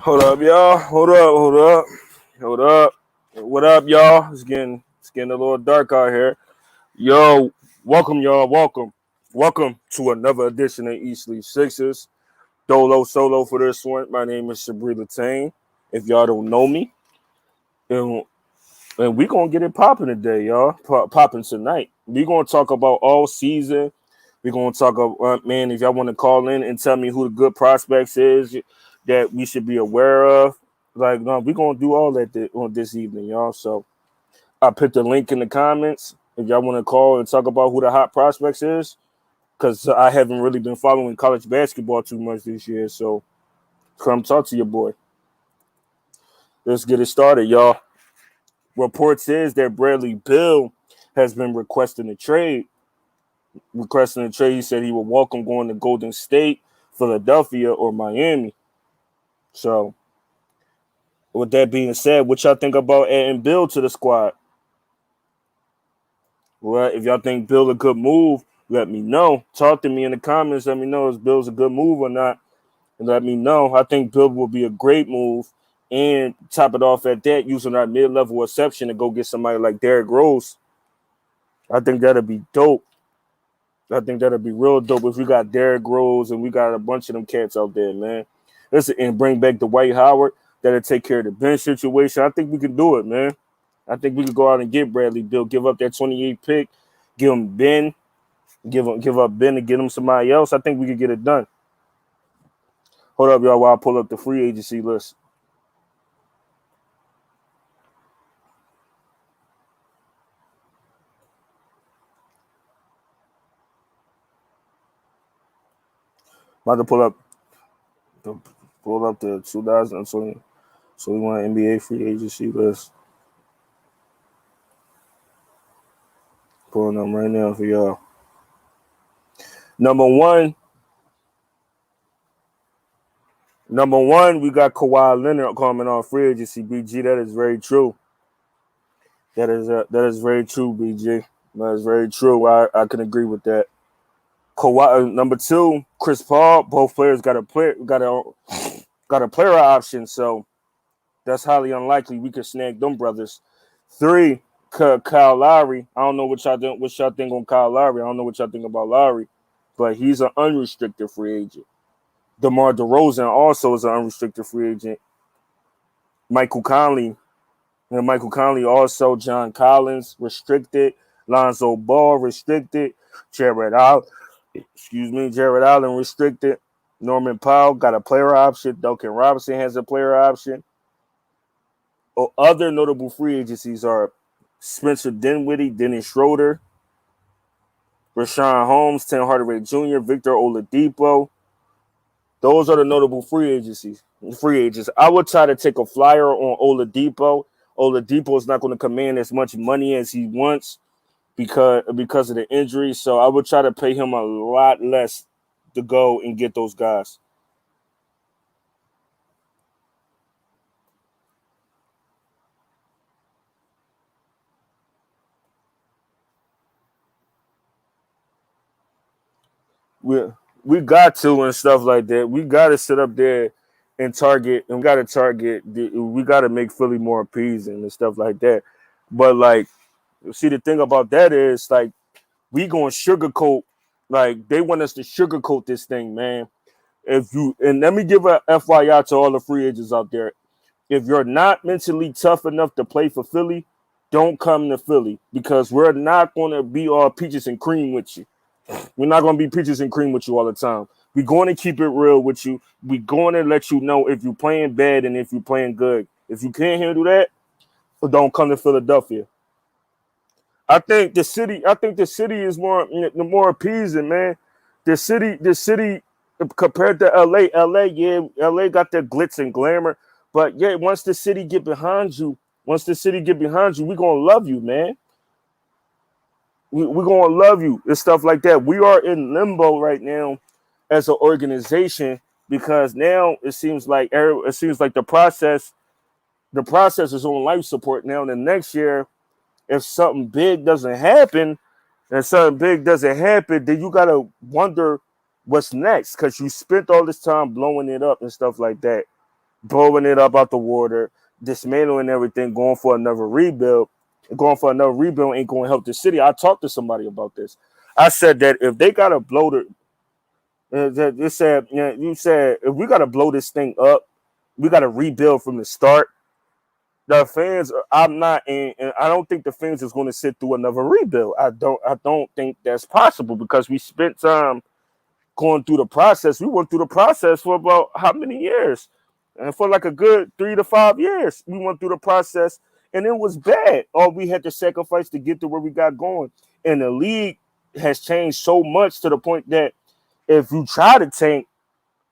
Hold up, y'all. Hold up. What up, y'all? It's getting a little dark out here. Yo, welcome, y'all. Welcome to another edition of Eastleaf Sixers. Dolo solo for this one. My name is Sabrina Latane. If y'all don't know me, and, and we gonna get it popping today, y'all. Popping tonight. We gonna talk about all season. We gonna talk about man. If y'all want to call in and tell me who the good prospects is that we should be aware of, like no, we gonna do all that on this evening, y'all. So I put the link in the comments if y'all want to call and talk about who the hot prospects is, because I haven't really been following college basketball too much this year. So come talk to your boy. Let's get it started, y'all. Report says that Bradley Beal has been requesting a trade. He said he would welcome going to Golden State, Philadelphia, or Miami. So, with that being said, what y'all think about adding Bill to the squad? Well, if y'all think Bill a good move, let me know. Talk to me in the comments. Let me know if Bill's a good move or not. And let me know. I think Bill will be a great move. And top it off at that, using our mid-level exception to go get somebody like Derrick Rose. I think that'd be dope. I think that'd be real dope if we got Derrick Rose and we got a bunch of them cats out there, man. Listen, and bring back the Dwight Howard. That'll take care of the bench situation. I think we can do it, man. I think we could go out and get Bradley Beal, give up that 28 pick, give him Ben, give up Ben and get him somebody else. I think we could get it done. Hold up, y'all, while I pull up the free agency list. I'm about to pull up the 2020. So we want NBA free agency list. Pulling them right now for y'all. Number one, we got Kawhi Leonard coming on free agency. BG, that is very true. That is very true, BG. That is very true. I can agree with that. Kawhi, number two, Chris Paul. Both players got a player option, so that's highly unlikely we could snag them brothers. Three, Kyle Lowry. I don't know what y'all think on Kyle Lowry. I don't know what y'all think about Lowry, but he's an unrestricted free agent. DeMar DeRozan also is an unrestricted free agent. Michael Conley also. John Collins, restricted. Lonzo Ball, restricted. Jared Allen, restricted. Norman Powell got a player option. Duncan Robinson has a player option. Other notable free agencies are Spencer Dinwiddie, Dennis Schroeder, Rashawn Holmes, Tim Hardaway Jr., Victor Oladipo. Those are the notable free agents. I would try to take a flyer on Oladipo. Oladipo is not going to command as much money as he wants because of the injury. So I would try to pay him a lot less to go and get those guys. We got to and stuff like that. We got to sit up there and target, and we got to make Philly more appeasing and stuff like that. But like, see, the thing about that is like we going to sugarcoat, like they want us to sugarcoat this thing, man. And let me give a FYI to all the free agents out there. If you're not mentally tough enough to play for Philly, don't come to Philly because we're not going to be all peaches and cream with you. We're not going to be peaches and cream with you all the time. We're going to keep it real with you. We're going to let you know if you're playing bad and if you're playing good. If you can't handle that, don't come to Philadelphia. I think the city is more appeasing, man. The city compared to LA got their glitz and glamour. But yeah, once the city get behind you, we're gonna love you, man. We're gonna love you and stuff like that. We are in limbo right now as an organization because now it seems like the process is on life support now. And the next year, if something big doesn't happen, then you gotta wonder what's next because you spent all this time blowing it up and stuff like that. blowing it up out the water, dismantling everything, going for another rebuild. Going for another rebuild ain't going to help the city. I talked to somebody about this. I said that if they got to blow the, you said if we got to blow this thing up, we got to rebuild from the start. The fans, I'm not, and I don't think the fans is going to sit through another rebuild. I don't think that's possible because we spent time going through the process. We went through the process for about how many years? And for like a good 3 to 5 years, we went through the process, and it was bad. All we had to sacrifice to get to where we got going. And the league has changed so much to the point that if you try to tank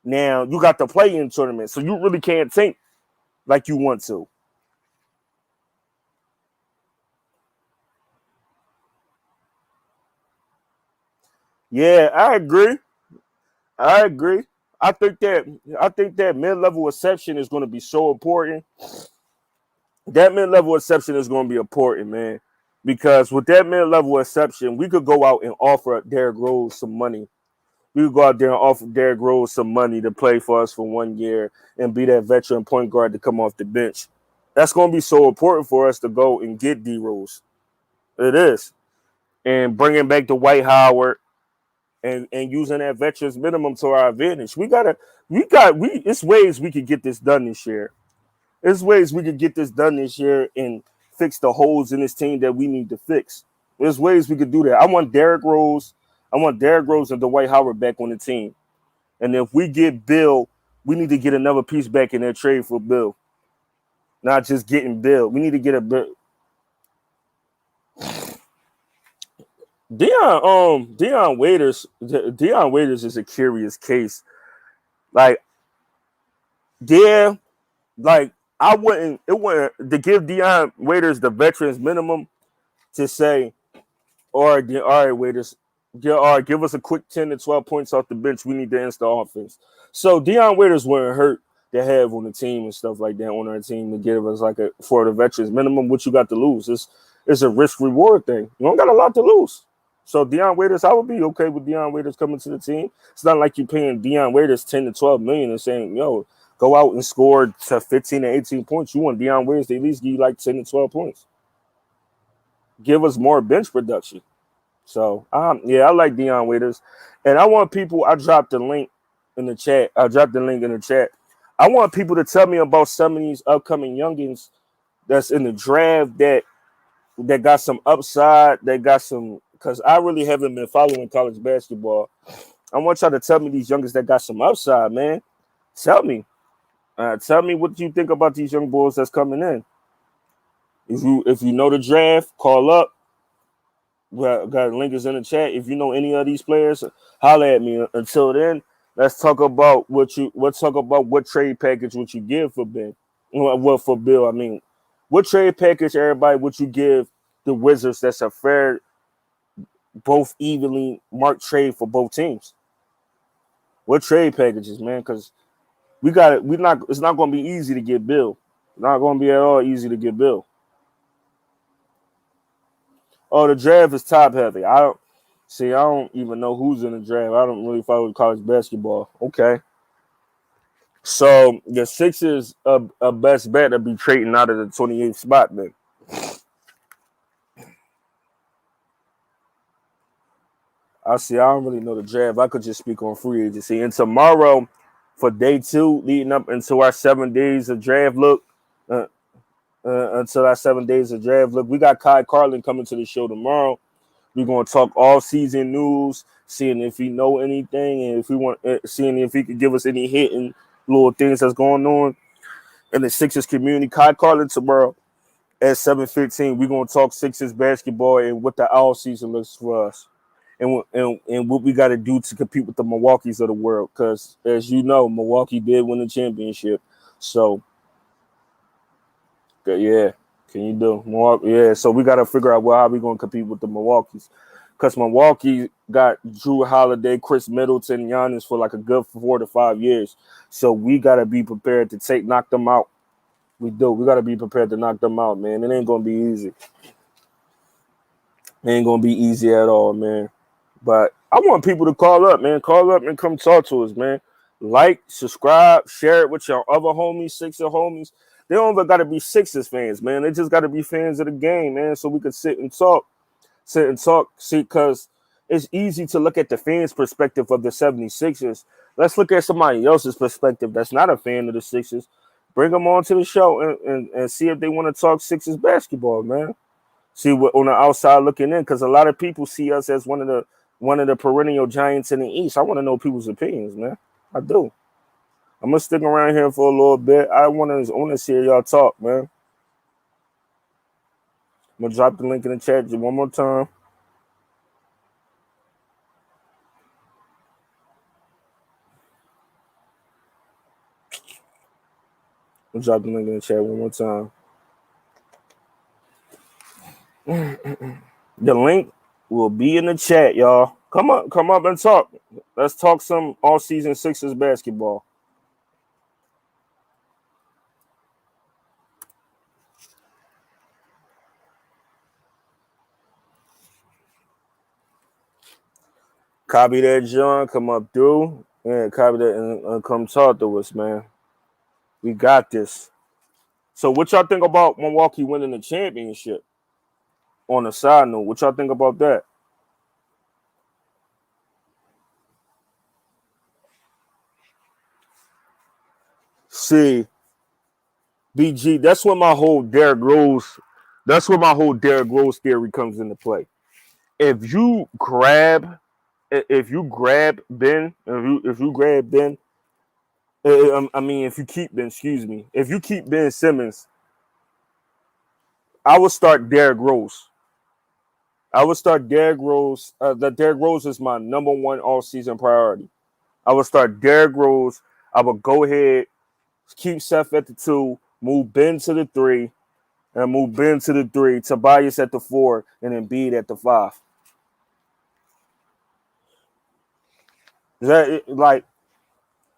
now, you got to play in tournaments, so you really can't tank like you want to. Yeah, I agree. I agree. I think that I think that mid-level reception is going to be so important. That mid-level exception is going to be important, man, because with that mid-level exception, we could go out and offer Derrick Rose some money. We could go out there and offer Derrick Rose some money to play for us for 1 year and be that veteran point guard to come off the bench. That's going to be so important for us to go and get D Rose. It is, and bringing back the White Howard and using that veterans minimum to our advantage. It's ways we could get this done this year. There's ways we could get this done this year and fix the holes in this team that we need to fix. There's ways we could do that. I want Derrick Rose. I want Derrick Rose and Dwight Howard back on the team. And if we get Bill, we need to get another piece back in that trade for Bill. Not just getting Bill. We need to get a Bill. Dion Waiters is a curious case. Like, yeah, like I wouldn't it wouldn't to give Dion Waiters the veterans minimum to say, all right, waiters, all right, give us a quick 10 to 12 points off the bench. We need to install offense. So Dion Waiters weren't hurt to have on the team and stuff like that on our team to give us like a for the veterans minimum. What you got to lose? It's a risk reward thing. You don't got a lot to lose. So Dion Waiters, I would be okay with Dion Waiters coming to the team. It's not like you're paying Dion Waiters 10 to 12 million and saying, yo, go out and score to 15 to 18 points. You want Dion Waiters to at least give you like 10 to 12 points. Give us more bench production. So yeah, I like Dion Waiters. And I want people, I dropped the link in the chat. I dropped the link in the chat. I want people to tell me about some of these upcoming youngins that's in the draft that got some upside, that got some, because I really haven't been following college basketball. I want y'all to tell me these youngins that got some upside, man. Tell me. Tell me what you think about these young boys that's coming in. If you know the draft, call up. Got linkers in the chat. If you know any of these players, holler at me. Until then, let's talk about what trade package would you give for Ben? Well, for Bill, I mean, what trade package, everybody, would you give the Wizards that's a fair, both evenly marked trade for both teams? What trade packages, man? Because we got it. It's not going to be easy to get Bill. Not going to be at all easy to get Bill. Oh, the draft is top heavy. I don't even know who's in the draft. I don't really follow college basketball. Okay. So the Sixers a best bet to be trading out of the 28th spot then. I don't really know the draft. I could just speak on free agency. And tomorrow, for day 2, leading up into our 7 days of draft look, until our 7 days of draft look, we got Kai Carlin coming to the show tomorrow. We're gonna talk all season news, seeing if he know anything, and if we want, seeing if he could give us any hidden little things that's going on in the Sixers community. Kai Carlin tomorrow at 7:15. We're gonna talk Sixers basketball and what the all season looks for us, and what we got to do to compete with the Milwaukee's of the world. Because as you know, Milwaukee did win the championship. So yeah, can you do Milwaukee? Yeah, so we got to figure out how we gonna compete with the Milwaukee's. Because Milwaukee got Drew Holiday, Chris Middleton, Giannis for like a good 4 to 5 years. So we got to be prepared to knock them out. We do. We got to be prepared to knock them out, man. It ain't going to be easy. It ain't going to be easy at all, man. But I want people to call up, man. Call up and come talk to us, man. Like, subscribe, share it with your other homies, Sixer homies. They don't even got to be Sixers fans, man. They just got to be fans of the game, man, so we could sit and talk. See, because it's easy to look at the fans' perspective of the 76ers. Let's look at somebody else's perspective that's not a fan of the Sixers. Bring them on to the show and see if they want to talk Sixers basketball, man. See what on the outside looking in, because a lot of people see us as one of the perennial giants in the East. I want to know people's opinions, man. I do. I'm gonna stick around here for a little bit. I want to see y'all talk, man. I'm gonna drop the link in the chat one more time. I'm drop the link in the chat one more time. The link will be in the chat, y'all. Come up and talk. Let's talk some all-season Sixers basketball. Copy that, John. Come up through. Yeah, copy that and come talk to us, man. We got this. So what y'all think about Milwaukee winning the championship? On a side note, what y'all think about that? See, BG, that's where my whole Derrick Rose theory comes into play. If you grab Ben, if you grab Ben, if you keep Ben, if you keep Ben Simmons, I would start Derrick Rose. I would start Derrick Rose. Derrick Rose is my number one all-season priority. I would start Derrick Rose. I would go ahead, keep Seth at the 2, move Ben to the 3, and move Ben to the 3, Tobias at the 4, and then Embiid at the 5. Is that like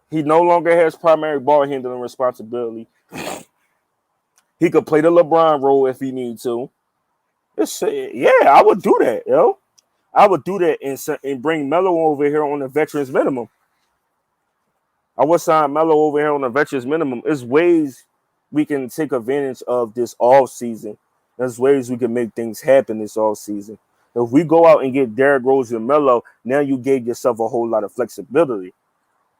he no longer has primary ball handling responsibility? He could play the LeBron role if he needs to. I would do that, yo. I would do that and bring Melo over here on the veterans minimum. I would sign Melo over here on the veterans minimum. There's ways we can take advantage of this all season. There's ways we can make things happen this all season. If we go out and get Derrick Rose and Melo, now you gave yourself a whole lot of flexibility.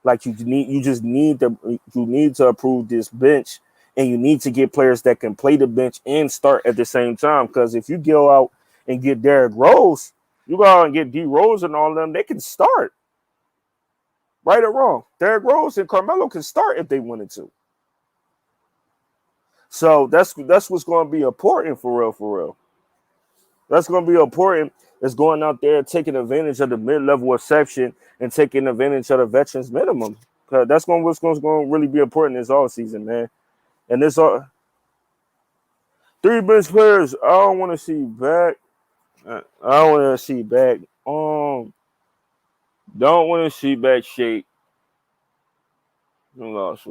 Like you need to approve this bench, and you need to get players that can play the bench and start at the same time. Because if you go out and get Derrick Rose, you go out and get D Rose and all of them, they can start. Right or wrong, Derrick Rose and Carmelo can start if they wanted to. So that's what's going to be important for real. That's going to be important. Is going out there taking advantage of the mid-level exception and taking advantage of the veterans minimum. That's what's going to really be important this all season, man. And this all 3 bench players I don't want to see back. Don't want to see back Shake. Who lost?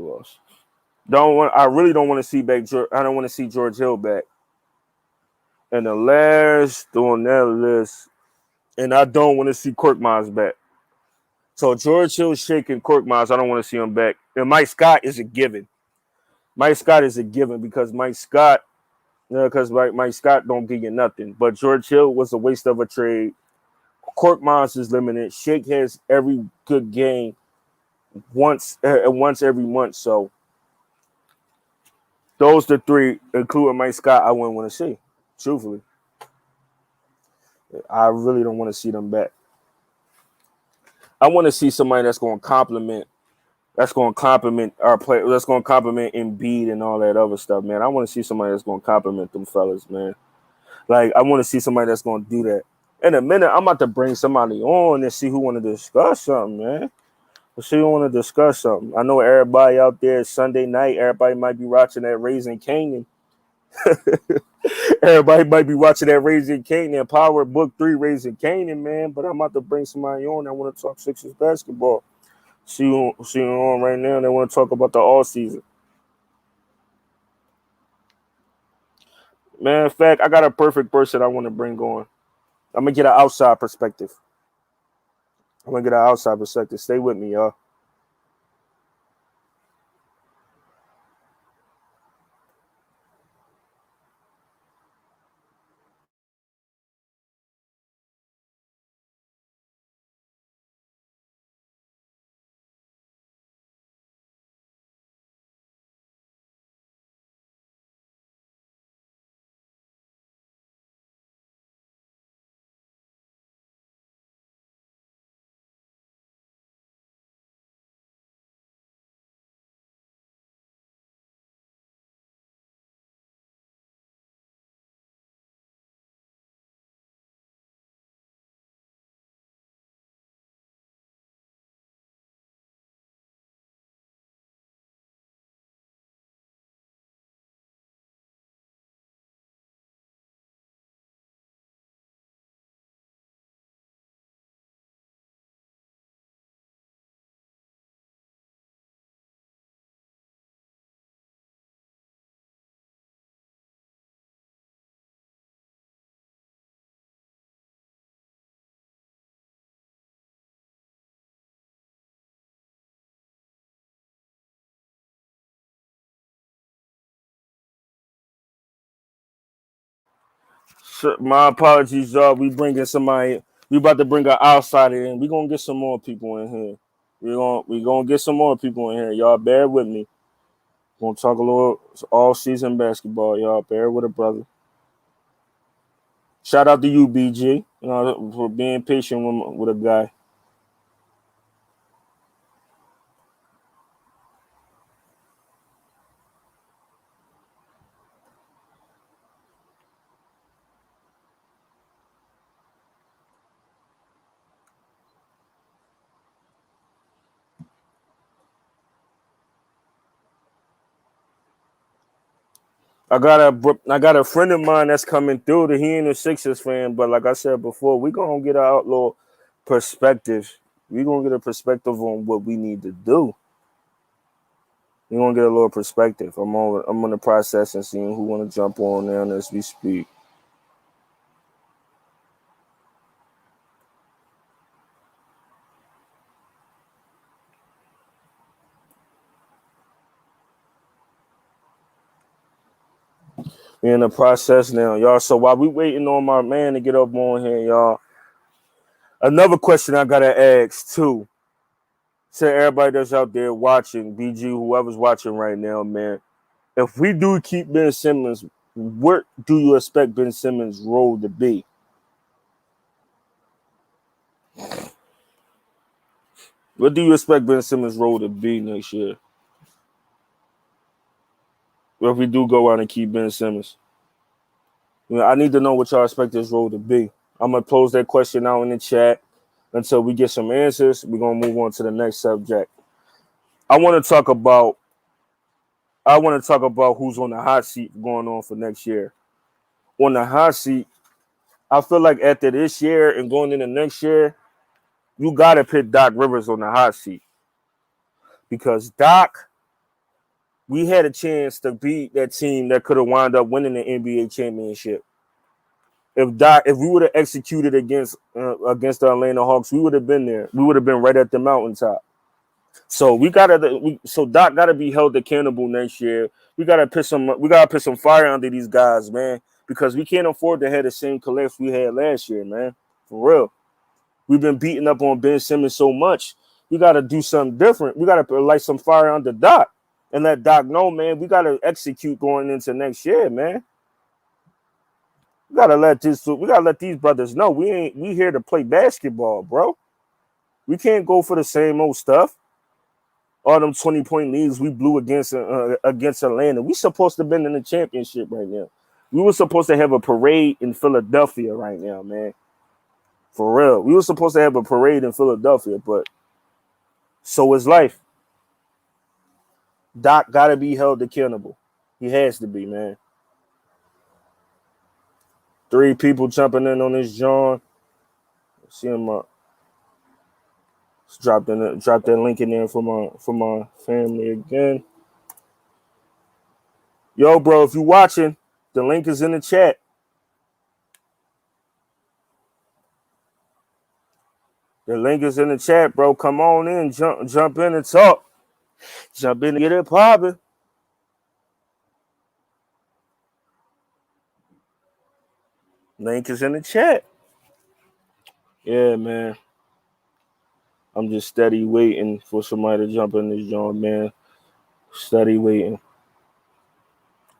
I really don't want to see back. I don't want to see George Hill back. And the last on that list, and I don't want to see Korkmaz back. So George Hill, Shake, and Korkmaz, I don't want to see him back. And Mike Scott is a given. Mike Scott is a given because Mike Scott don't give you nothing. But George Hill was a waste of a trade. Korkmaz is limited. Shake has every good game once every month. So those the 3, including Mike Scott, I wouldn't want to see. Truthfully, I really don't want to see them back. I want to see somebody that's going to compliment our player. That's going to compliment Embiid and all that other stuff, man. I want to see somebody that's going to compliment them fellas, man. Like I want to see somebody that's going to do that. In a minute, I'm about to bring somebody on and see who want to discuss something, man. Let's see who want to discuss something. I know everybody out there Sunday night. Everybody might be watching that Raising Canaan. Everybody might be watching that Raising Canaan, Power Book 3 Raising Canaan, man. But I'm about to bring somebody on that want to talk Sixers basketball. See you on right now. They want to talk about the all season. Man, in fact, I got a perfect person I want to bring on. I'm gonna get an outside perspective. Stay with me, y'all. My apologies, y'all. We bringing somebody. We about to bring an outsider in. We gonna get some more people in here. We gonna get some more people in here. Y'all bear with me. Gonna talk a little all season basketball. Y'all bear with a brother. Shout out to you, BG, for being patient with a guy. I got a friend of mine that's coming through. He ain't a Sixers fan, but like I said before, we gonna get our outlaw perspective. We gonna get a perspective on what we need to do. We gonna get a little perspective. I'm on the process and seeing who wanna jump on now as we speak. We in the process now, y'all. So while we waiting on my man to get up on here, y'all, another question I gotta ask too. To everybody that's out there watching, BG, whoever's watching right now, man. If we do keep Ben Simmons, what do you expect Ben Simmons' role to be? What do you expect Ben Simmons' role to be next year? If we do go out and keep Ben Simmons, I need to know what y'all expect his role to be. I'm gonna pose that question out in the chat until we get some answers. We're gonna move on to the next subject. I want to talk about. I want to talk about who's on the hot seat going on for next year. On the hot seat, I feel like after this year and going into next year, you gotta put Doc Rivers on the hot seat because Doc, we had a chance to beat that team that could have wound up winning the NBA championship. If we would have executed against the Atlanta Hawks, we would have been there. We would have been right at the mountaintop. So so Doc gotta be held accountable next year. We gotta put some fire under these guys, man, because we can't afford to have the same collapse we had last year, man. For real. We've been beating up on Ben Simmons so much. We gotta do something different. We gotta light some fire under Doc and let Doc know, man, we gotta execute going into next year, man. We gotta let these brothers know we here to play basketball, bro. We can't go for the same old stuff. All them 20-point leads we blew against Atlanta. We supposed to have been in the championship right now. We were supposed to have a parade in Philadelphia right now, man. For real. We were supposed to have a parade in Philadelphia, but so is life. Doc gotta be held accountable. He has to be, man. 3 people jumping in on this John. See him drop that link in there for my family again. Yo, bro, if you watching, the link is in the chat. The link is in the chat, bro. Come on in, jump in and talk. Jump in and get it popping. Link is in the chat. Yeah, man. I'm just steady waiting for somebody to jump in this joint, man. Steady waiting.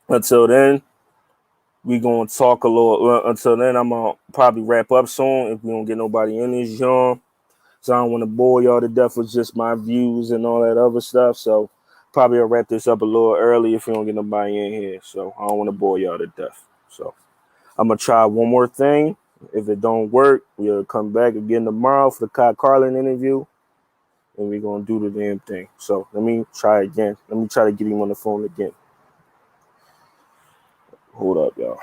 Until then, we gonna talk a little. Until then, I'm gonna probably wrap up soon if we don't get nobody in this joint. So I don't want to bore y'all to death with just my views and all that other stuff. So probably I'll wrap this up a little early if we don't get nobody in here. So I don't want to bore y'all to death. So I'm gonna try one more thing. If it don't work, we'll come back again tomorrow for the Kai Carlin interview, and we're gonna do the damn thing. So let me try again. Let me try to get him on the phone again. Hold up, y'all.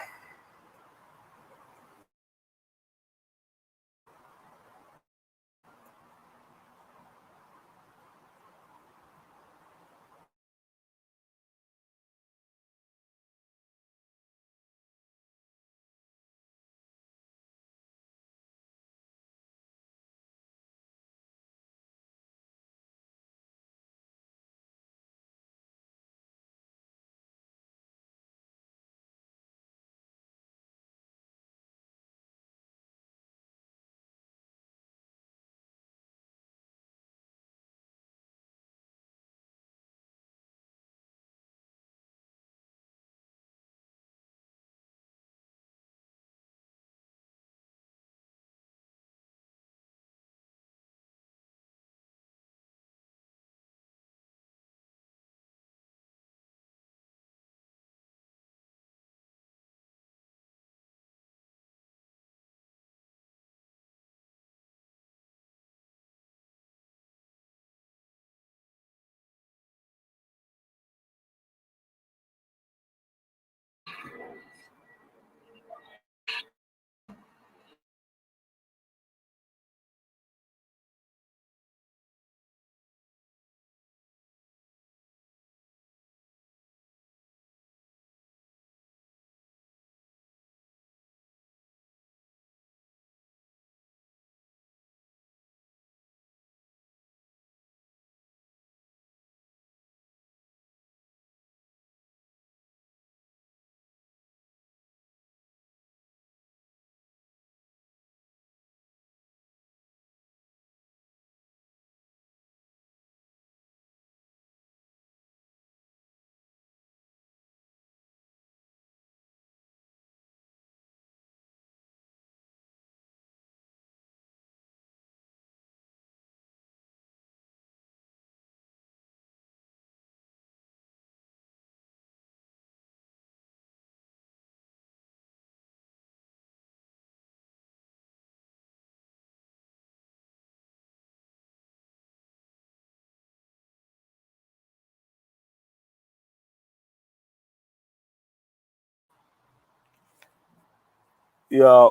Yeah,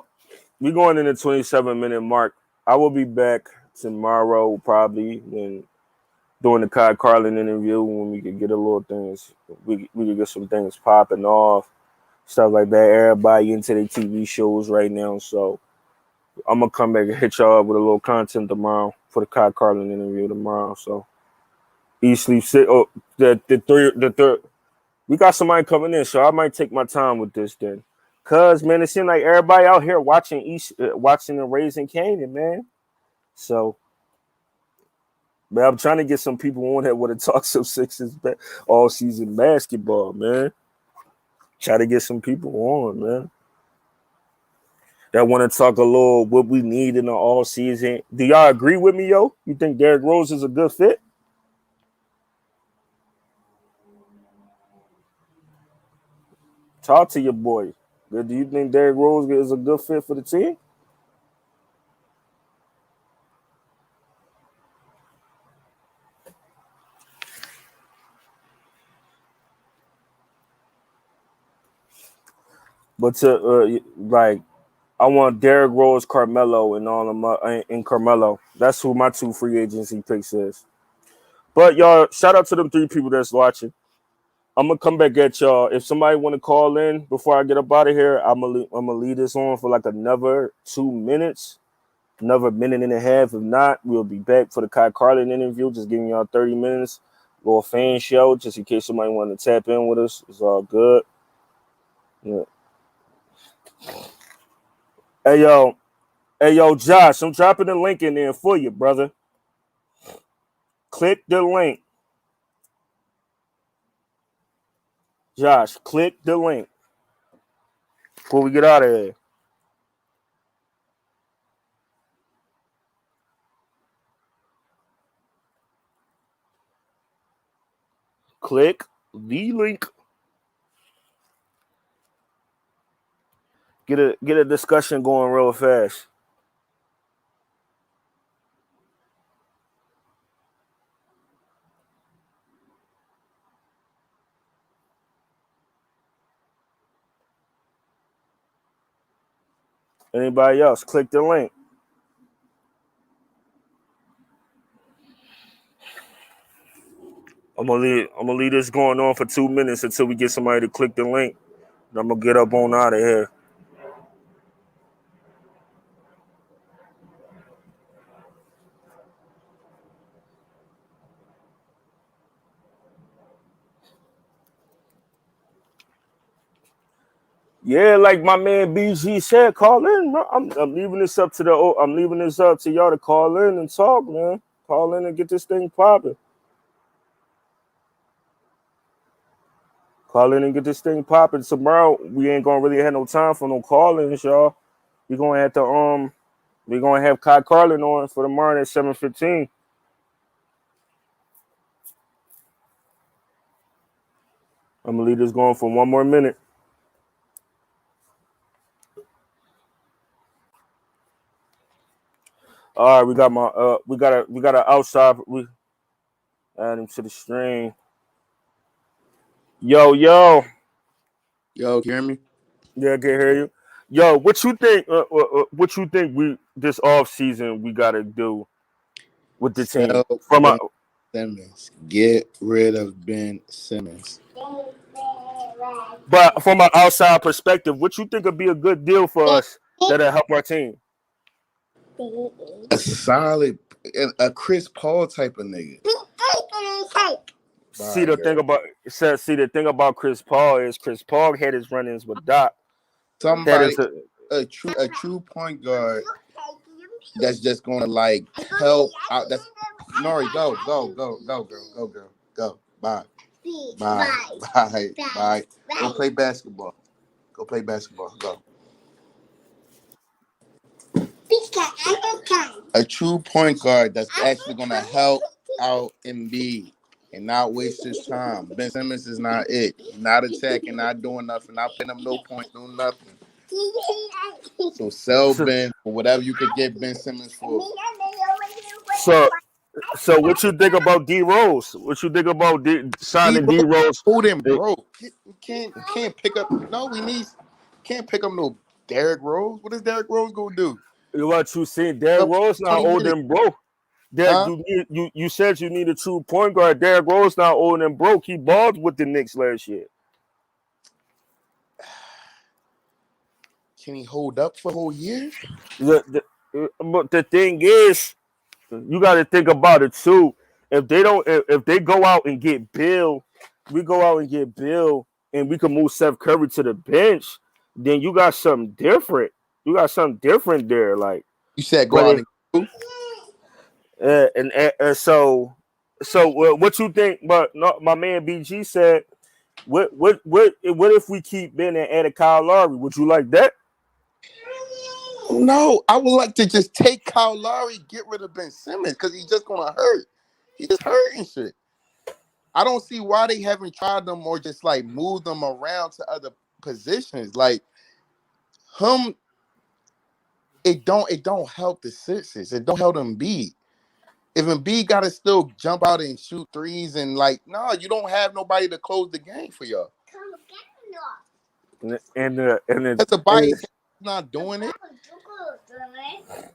we going in the 27-minute mark. I will be back tomorrow probably when doing the Kai Carlin interview when we could get a little things. We could get some things popping off, stuff like that. Everybody into their TV shows right now, so I'm gonna come back and hit y'all up with a little content tomorrow for the Kai Carlin interview tomorrow. So Eastleaf sit. Oh, the third. We got somebody coming in, so I might take my time with this then. Cause man, it seems like everybody out here watching and raising Canaan, man. So, man, I'm trying to get some people on that want to talk some Sixers all season basketball, man. Try to get some people on, man. That want to talk a little what we need in the all season. Do y'all agree with me, yo? You think Derrick Rose is a good fit? Talk to your boy. Do you think Derrick Rose is a good fit for the team? But like, I want Derrick Rose, Carmelo, and all of my and Carmelo. That's who my two free agency picks is. But y'all, shout out to them 3 people that's watching. I'm gonna come back at y'all. If somebody want to call in before I get up out of here, I'm gonna leave this on for like another 2 minutes, another minute and a half. If not, we'll be back for the Kai Carlin interview. Just giving y'all 30 minutes, little fan show, just in case somebody want to tap in with us. It's all good. Yeah. Hey yo, Josh, I'm dropping the link in there for you, brother. Click the link. Josh, click the link before we get out of here. Click the link. Get a discussion going real fast. Anybody else? Click the link. I'm gonna leave this going on for 2 minutes until we get somebody to click the link. And I'm gonna get up on out of here. Yeah, like my man BG said, call in, bro. I'm leaving this up to I'm leaving this up to y'all to call in and talk, man. Call in and get this thing popping. Call in and get this thing popping. Tomorrow we ain't gonna really have no time for no call-ins, y'all. We're gonna have Kai Carlin on for tomorrow at 7:15. I'm gonna leave this going for 1 more minute. All right, we got my we got an outside. We add him to the stream. Yo, Yo, can you hear me? yeah, I can hear you. Yo, what you think? What you think we this off season we gotta do with the team Sell from a Ben Simmons. Get rid of Ben Simmons. but from an outside perspective, what you think would be a good deal for us that'll help our team? A solid, a Chris Paul type of nigga. See the thing about Chris Paul is Chris Paul had his run-ins with Doc. That Somebody, is a true point guard that's just gonna like help out. That's Nori, go, girl, go. Bye. Go play basketball. Go. A true point guard that's actually gonna help out Embiid and not waste his time. Ben Simmons is not it. Not attacking, not doing nothing, not putting up no points, doing nothing. So sell Ben for whatever you could get Ben Simmons for. So what you think about D Rose? What you think about signing D Rose? Hold him, bro. Can't pick up. No, can't pick up no Derrick Rose? What is Derrick Rose gonna do? What you saying? Derrick Rose not 20 old minutes, and broke. huh? You said you need a true point guard. Derrick Rose not old and broke. He balled with the Knicks last year. Can he hold up for a whole year? But the thing is, you got to think about it too. If they go out and get Bill, we go out and get Bill, and we can move Seth Curry to the bench. Then you got something different. You got something different there, like. You said go But out it, and do? so what you think? But no, my man BG said, what if we keep Ben and add a Kyle Lowry? Would you like that? No, I would like to just take Kyle Lowry, get rid of Ben Simmons, because he's just gonna hurt. He just hurting shit. I don't see why they haven't tried them or just like moved them around to other positions. Like him, it don't help the Sixers. It don't help Embiid. If Embiid gotta still jump out and shoot threes and like, no, you don't have nobody to close the game for y'all. And Because the body's not doing it.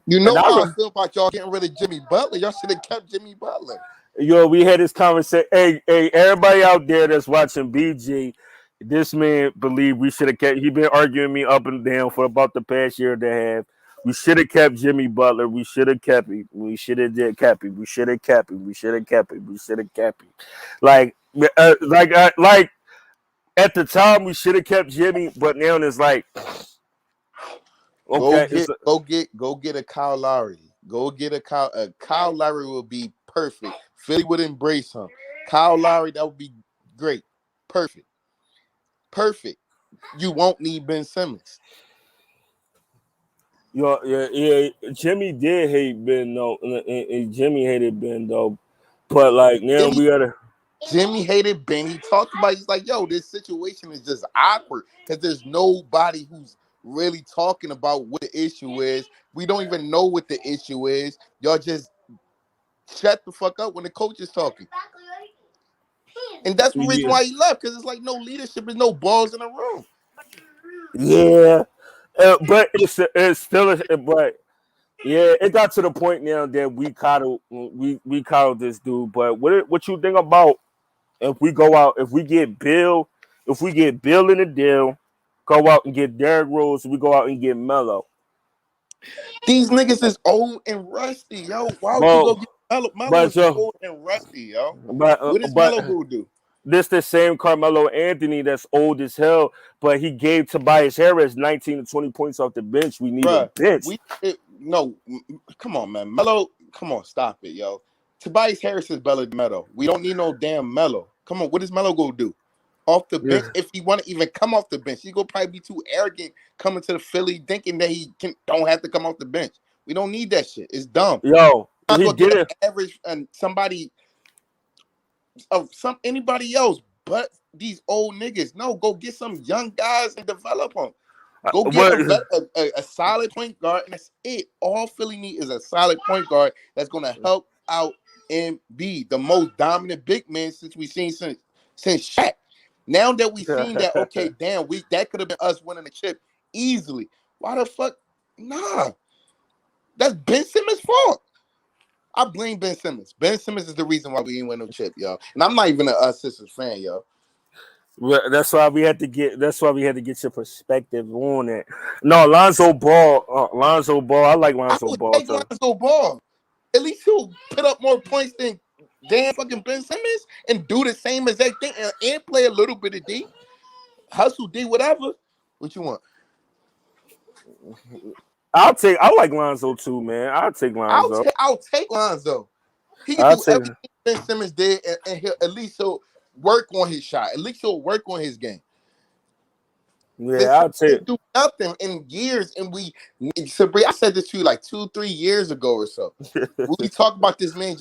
You and know I how I re- feel about y'all getting rid of Jimmy Butler. Y'all should have kept Jimmy Butler. we had this conversation. Hey, everybody out there that's watching BG, this man believe we should have kept. He been arguing me up and down for about the past year and a half. We should have kept Jimmy Butler. We should have kept him. We should have did kept him. We should have kept him. We should have kept him. We should have kept him. Like, like at the time we should have kept Jimmy, but now it's like, Go okay, get, go get, go get a Kyle Lowry. Go get a Kyle. A Kyle Lowry will be perfect. Philly would embrace him. Kyle Lowry, that would be great. Perfect. Perfect. You won't need Ben Simmons. yeah. Jimmy did hate Ben though, and Jimmy hated Ben though, but like now Jimmy, we gotta. Jimmy hated Ben. He talked about. He's like, yo, this situation is just awkward because there's nobody who's really talking about what the issue is. We don't even know what the issue is. Y'all just shut the fuck up when the coach is talking. And that's the reason Yeah, why he left, because it's like no leadership, there's no balls in the room. yeah, but it's still but yeah, it got to the point now that we coddle this dude. But what you think about if we go out if we get Bill in the deal, go out and get Derrick Rose, we go out and get Melo. These niggas is old and rusty, yo. Why would you go Well, get Melo? Melo but is old and rusty, yo. What is but Melo gonna do? this the same Carmelo Anthony that's old as hell, but he gave Tobias Harris 19 to 20 points off the bench. We need a Bruh, bench. no, come on, man. Melo, come on, stop it, yo. Tobias Harris is better than Melo. We don't need no damn Melo. Come on, what is Melo gonna do? Off the Yeah. bench, if he want to even come off the bench, he gonna probably be too arrogant coming to the Philly thinking that don't have to come off the bench. We don't need that shit. It's dumb. Yo, Not he gonna get did an it. average and somebody of anybody else but these old niggas. No, go get some young guys and develop them. Go get What a solid point guard, and that's it. All Philly need is a solid point guard that's gonna help out and be the most dominant big man since we've seen since Shaq. Now that we've seen that, okay, damn, that could have been us winning the chip easily. Why the fuck? Nah, that's Ben Simmons' fault. I blame Ben Simmons. Ben Simmons is the reason why we ain't win no chip, yo. And I'm not even a Sixers fan, yo. Well, that's why we had to get. That's why we had to get your perspective on it. No, Lonzo Ball. Lonzo Ball. I like I Lonzo would Ball take too. Lonzo Ball. At least he'll put up more points than damn fucking Ben Simmons and do the same exact thing and play a little bit of D. Hustle D, whatever. What you want? I like Lonzo too, man. I'll take Lonzo. I'll take Lonzo. He can I'll do take. everything Ben Simmons did, and he'll work on his shot. At least he'll work on his game. Yeah, Ben I'll Simmons take. didn't do nothing in years, and Sabrina, I said this to you like 2-3 years ago or so. We talk about this man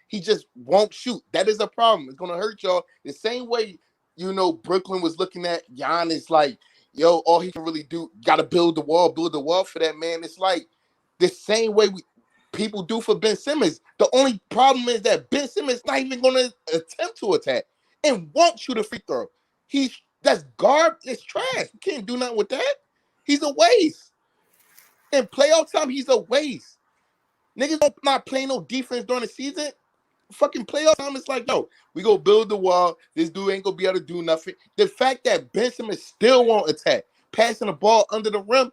he just won't shoot. That is a problem. It's gonna hurt y'all. The same way, Brooklyn was looking at Giannis like, yo, all he can really do, gotta build the wall for that man. It's like the same way people do for Ben Simmons. The only problem is that Ben Simmons not even gonna attempt to attack and won't shoot a free throw. That's garbage. It's trash. You can't do nothing with that. He's a waste. In playoff time, he's a waste. Niggas don't not play no defense during the season. Fucking playoff time, it's like, yo, we go build the wall. This dude ain't gonna be able to do nothing. The fact that Ben Simmons still won't attack, passing the ball under the rim,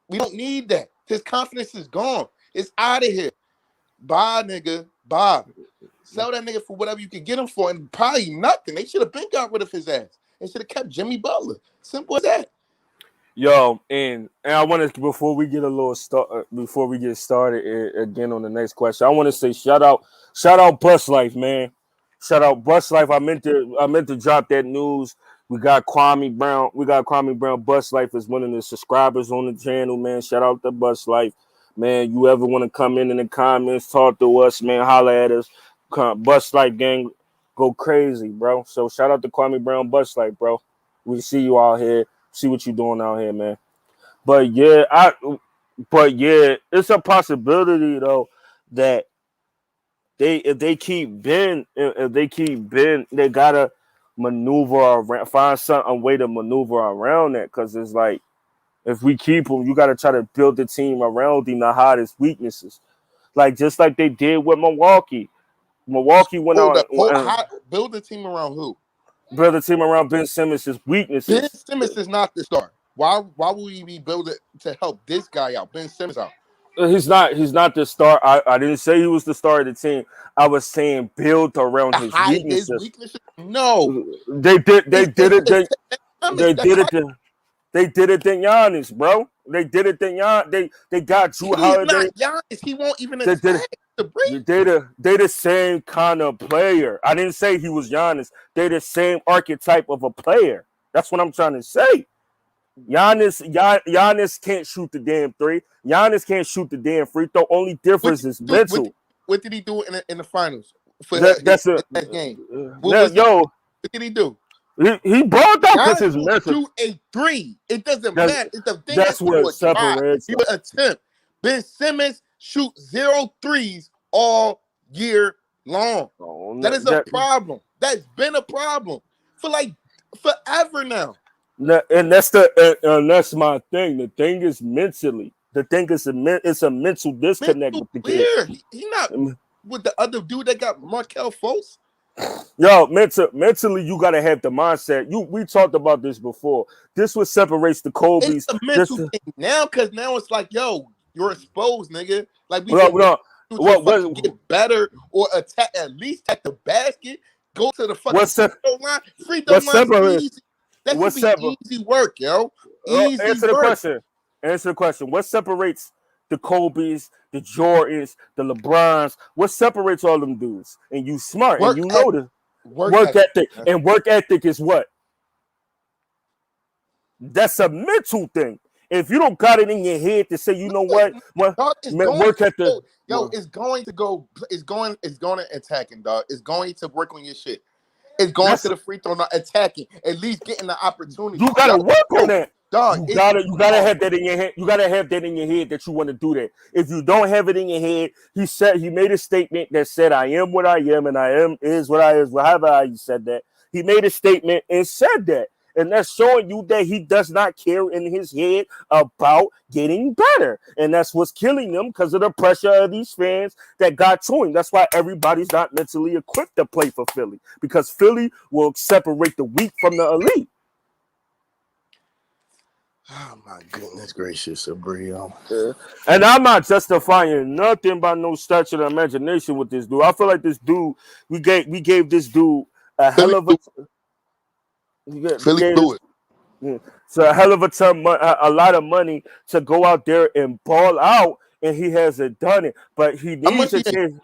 we don't need that. His confidence is gone. It's out of here. Bye, nigga. Bye. Sell that nigga for whatever you can get him for, and probably nothing. They should have been got rid of his ass. They should have kept Jimmy Butler. Simple as that. Yo, and I want to before we get a little start before we get started again on the next question, I want to say shout out Bus Life, man. Shout out Bus Life. I meant to drop that news. We got Kwame Brown. Bus Life is one of the subscribers on the channel, man. Shout out to Bus Life, man. You ever want to come in the comments, talk to us, man? Holla at us. Bus Life gang, go crazy, bro. So shout out to Kwame Brown, Bus Life, bro. We see you out here. See what you doing out here, man. But yeah, it's a possibility though that if they keep Ben, they gotta maneuver around, find a way to maneuver around that. Because it's like if we keep him, you gotta try to build the team around him to hide his weaknesses, like just like they did with Milwaukee. Milwaukee went out build a team around who? Build a team around Ben Simmons' weaknesses. Ben Simmons is not the star. Why would we be building to help this guy out? Ben Simmons out. He's not the star. I didn't say he was the star of the team. I was saying build around his weaknesses. No, they did it. They did it than Giannis, bro. They did it than Giannis. They got Drew Holiday. He's not Giannis. He won't even attack. They the same kind of player. I didn't say he was Giannis. They the same archetype of a player. That's what I'm trying to say. Giannis can't shoot the damn three. Giannis can't shoot the damn free throw. Only difference is mental. What did he do in the finals for that game? What did he do? He balled out because his mental. Shoot a three. It doesn't matter. It's the thing that's what separates. He would attempt. Ben Simmons shoot 0 threes all year long. That is a problem. That's been a problem for like forever now. And that's my thing. The thing is mentally. The thing is it's a mental disconnect with the kid. He not with the other dude that got Markelle Fultz. Yo, mentally, you gotta have the mindset. We talked about this before. This what separates the Kobe's. It's a mental thing now, because now it's like, yo, you're exposed, nigga. Like we get better or attack, at least at the basket. Go to the fucking free throw line. Easy. That should be easy work, yo. Answer the question. What separates the Kobe's, the Jordans, the LeBrons? What separates all them dudes? And you smart, and you know the work ethic. And work ethic is what? That's a mental thing. If you don't got it in your head to say, you know what, work ethic. It's going to attacking, dog. It's going to work on your shit. It's going to the free throw, not attacking. At least getting the opportunity. You gotta work on that. Dog, you gotta have that in your head. You gotta have that in your head that you want to do that. If you don't have it in your head, he made a statement that said, "I am what I am, and I am is what I is." However he said that, he made a statement and said that. And that's showing you that he does not care in his head about getting better. And that's what's killing him because of the pressure of these fans that got to him. That's why everybody's not mentally equipped to play for Philly, because Philly will separate the weak from the elite. Oh, my goodness gracious, Abrio. And I'm not justifying nothing by no stretch of the imagination with this dude. I feel like this dude, we gave this dude a hell of a... Philly blew it. So a hell of a lot of money to go out there and ball out, and he hasn't done it. But he needs to change.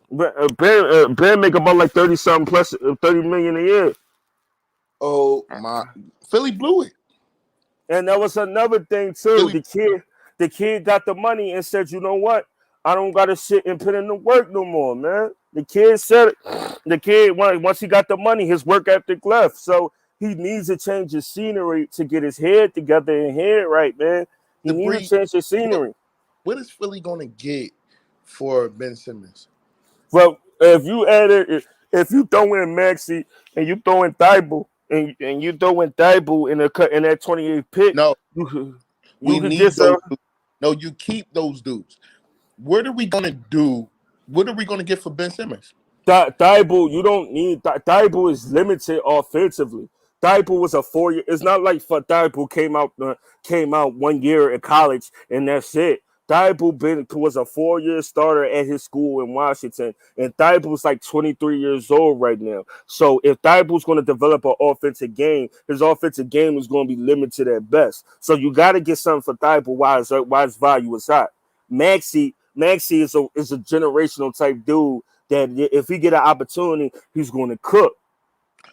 Ben make about like 30-something plus 30 million a year. Oh my! Philly blew it. And that was another thing too. The kid got the money and said, "You know what? I don't gotta sit and put in the work no more, man." The kid said, once he got the money, his work ethic left. So he needs to change his scenery to get his head together and head right, man. He needs to change his scenery. What is Philly gonna get for Ben Simmons? Well, if you throw in Maxey and you throw in Thibault, and you throw in Thibault in that 28th pick, No, you we could get need those some. dudes. No, you keep those dudes. What are we gonna do? What are we gonna get for Ben Simmons? Thibault, you don't need Thibault is limited offensively. Thibault was a 4 year. It's not like for Thibault came out 1 year in college and that's it. Thibault was a 4 year starter at his school in Washington, and Thibault's like 23 years old right now. So if Thibault's going to develop an offensive game, his offensive game is going to be limited at best. So you got to get something for Thibault while his value is hot. Maxi is a generational type dude that if he get an opportunity, he's going to cook.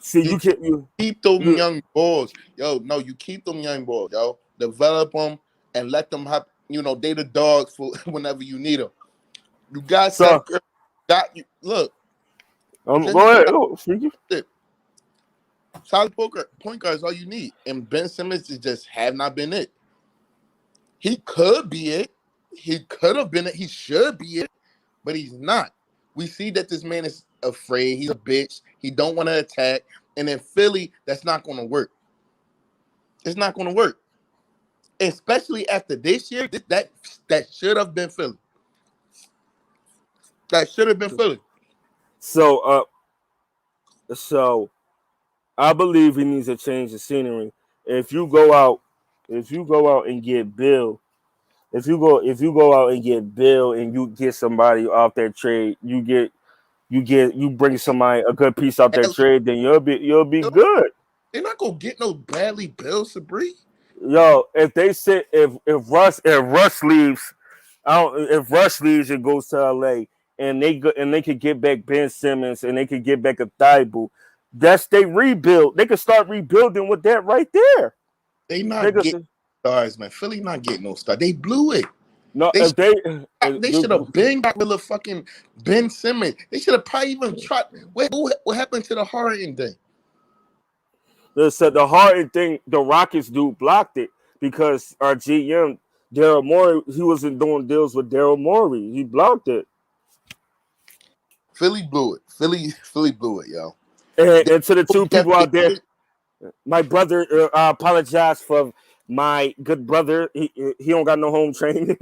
See, You you can keep them you young boys, yo. No, you keep them young boys, yo. Develop them and let them have, they the dogs for whenever you need them. You got so Seth Curry. Got you. Look, go just ahead. Oh, speaking. solid point guard is all you need. And Ben Simmons is just have not been it. He could be it. He could have been it. He should be it, but he's not. We see that this man is afraid. He's a bitch. He don't want to attack. And in Philly, that's not going to work. It's not going to work. Especially after this year, that should have been Philly. That should have been Philly. So so I believe he needs to change the scenery. If you go out, if you go out and get Bill, if you go out and get Bill and you get somebody off that trade, you bring somebody a good piece out that Bradley trade, then you'll be Beal, good. they're not going to get no Bradley Bill, Sabri. Yo, if they sit if Russ leaves, if Russ leaves and goes to LA and they could get back Ben Simmons and they could get back a Thibault, that's they rebuild. They could start rebuilding with that right there. They They not could getting stars, man. Philly not getting no stars. They blew it. no They if they They should have been got rid of fucking Ben Simmons. They should have probably even tried. What happened to the Harden thing? the hard thing the Rockets dude blocked it because our GM Daryl Morey he wasn't doing deals with Daryl Morey. He blocked it. Philly blew it. Philly blew it, yo. And to the two Jeff people out there, Davis, my brother, I apologize for my good brother. He don't got no home training.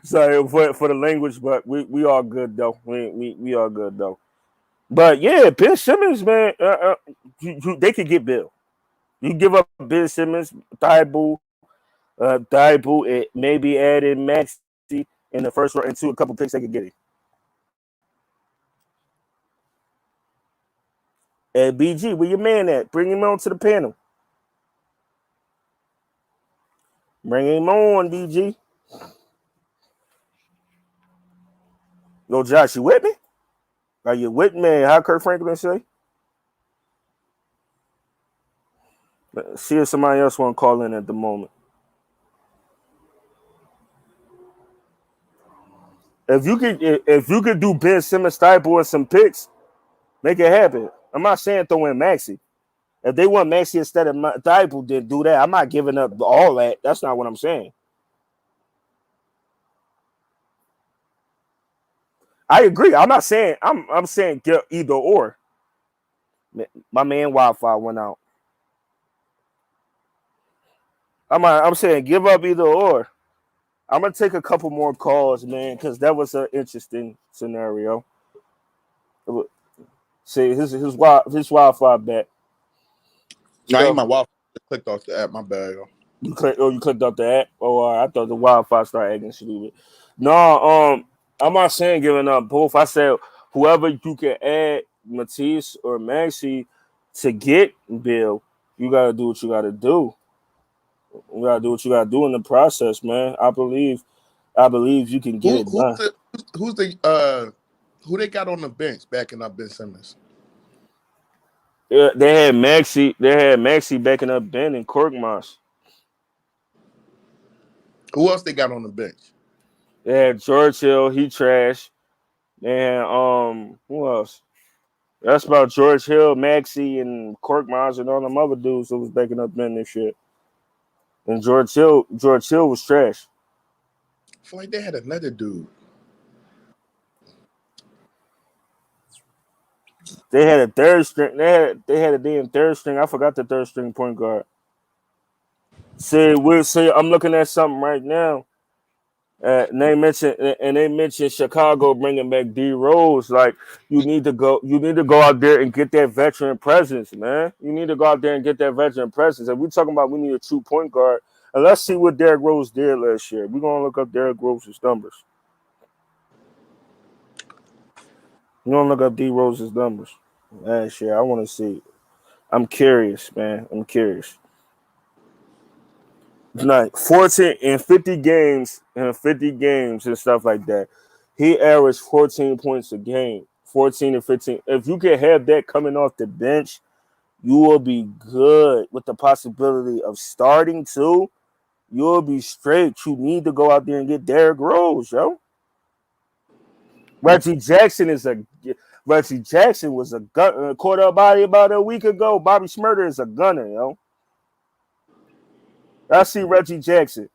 Sorry for the language, but we all good though. We all good though. But yeah, Ben Simmons, man, they could get Bill. You give up Ben Simmons, Thibault, maybe add in Maxi in the first round and a couple picks they could get it. And BG, where your man at? Bring him on to the panel. Bring him on, BG. Yo, Josh, you with me? Are you with me? How Kurt Franklin say? See if somebody else want to call in at the moment. If you could do Ben Simmons, Thibault, and some picks, make it happen. I'm not saying throw in Maxi. If they want Maxi instead of Thibault, then do that. I'm not giving up all that. That's not what I'm saying. I agree. I'm not saying I'm saying get either or. My man Wi-Fi went out. I'm saying give up either or. I'm gonna take a couple more calls, man, because that was an interesting scenario. See his Wi-Fi back. nah, ain't So my Wi-Fi. Clicked off the app. My bad, yo. you clicked off the app. Oh, I thought the Wi-Fi started acting stupid. No, I'm not saying giving up both. I said whoever you can add Matisse or Maxi to get Bill, you gotta do what you gotta do. You gotta do what you gotta do in the process, man. I believe you can get Who it who's done. the who's the who they got on the bench backing up Ben Simmons? Yeah, they had Maxi backing up Ben and Korkmaz. Who else they got on the bench? They had George Hill, he trash. And who else? That's about George Hill, Maxi, and Korkmaz and all them other dudes that was backing up Ben and shit. And George Hill was trash. I feel like they had another dude. They had a third string. They had a damn third string. I forgot the third string point guard. See, I'm looking at something right now. And they mentioned Chicago bringing back D Rose. Like you need to go out there and get that veteran presence, man. You need to go out there and get that veteran presence. If we're talking about we need a true point guard, and let's see what Derrick Rose did last year. We're gonna look up Derrick Rose's numbers. We're gonna look up D Rose's numbers last year. I want to see. I'm curious, man. I'm curious. Like 14 and 50 games and stuff like that. He averaged 14 points a game, 14 and 15. If you can have that coming off the bench, you will be good with the possibility of starting too. You'll be straight. You need to go out there and get Derrick Rose, yo. Reggie Jackson is a Reggie Jackson was a gun caught up body about a week ago. Bobby Schmurder is a gunner, yo. I see Reggie Jackson.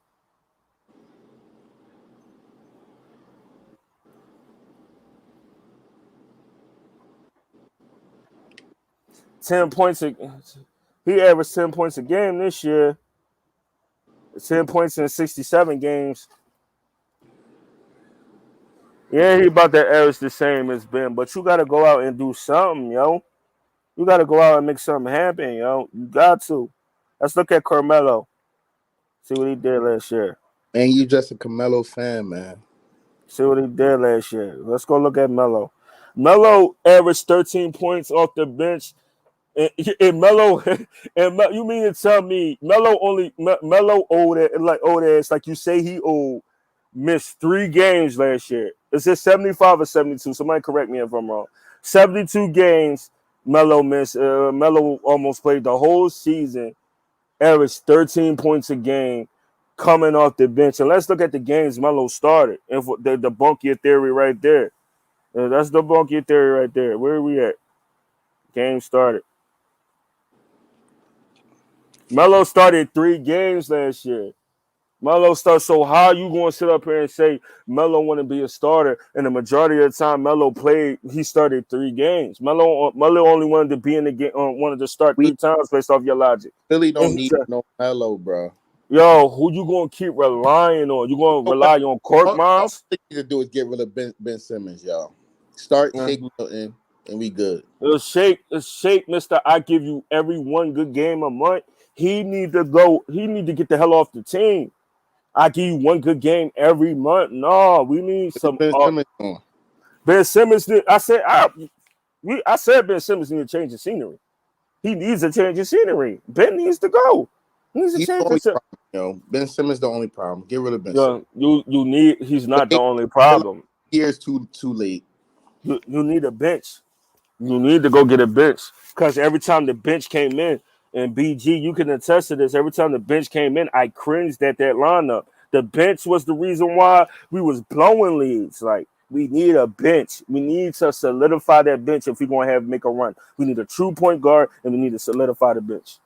10 points. He averaged 10 points a game this year. 10 points in 67 games. Yeah, he about to average the same as Ben, but you got to go out and do something, yo. You got to go out and make something happen, yo. You got to. Let's look at Carmelo. See what he did last year. And you just a Carmelo fan, man. See what he did last year. Let's go look at Melo. Melo averaged 13 points off the bench. And Melo, you mean to tell me Melo owed it like you say he missed 3 games last year. Is it 75 or 72? Somebody correct me if I'm wrong. 72 games Melo missed. Melo almost played the whole season, averaged 13 points a game coming off the bench. And let's look at the games Melo started. And for the debunk theory right there. That's the debunk theory right there. Where are we at? Game started. Melo started 3 games last year. Melo started. So how you going to sit up here and say Melo want to be a starter? And the majority of the time Melo played, he started 3 games. Melo only wanted to be in the game, wanted to start 3 times based off your logic. Really don't need no Melo, bro. Yo, who you going to keep relying on? You going to rely on Cork Miles? All you need to do is get rid of Ben Simmons, y'all. Start Shake Milton, and we good. Shake, Mister. I give you every one good game a month. He need to go. He need to get the hell off the team. I give you one good game every month. No, we need some. Ben Simmons on. Ben Simmons. I said Ben Simmons need to change the scenery. He needs to change the scenery. Ben needs to go. He needs to change the scenery. Ben Simmons the only problem. Get rid of Ben Simmons. You need. He's not the only problem. Years too late. You need a bench. You need to go get a bench because every time the bench came in, and BG, you can attest to this. Every time the bench came in, I cringed at that lineup. The bench was the reason why we was blowing leads. Like, we need a bench. We need to solidify that bench if we're going to make a run. We need a true point guard, and we need to solidify the bench.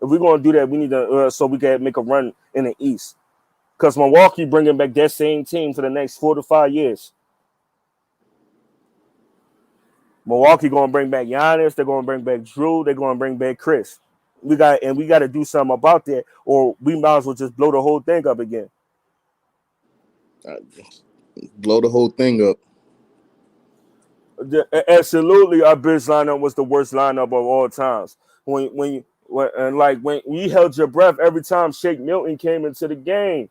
If we're going to do that, we need to so we can make a run in the East. Because Milwaukee bringing back that same team for the next 4 to 5 years. Milwaukee going to bring back Giannis. They're going to bring back Drew. They're going to bring back Chris. We got to do something about that, or we might as well just blow the whole thing up again. Blow the whole thing up. Absolutely, our bench lineup was the worst lineup of all times. When you held your breath every time Shake Milton came into the game,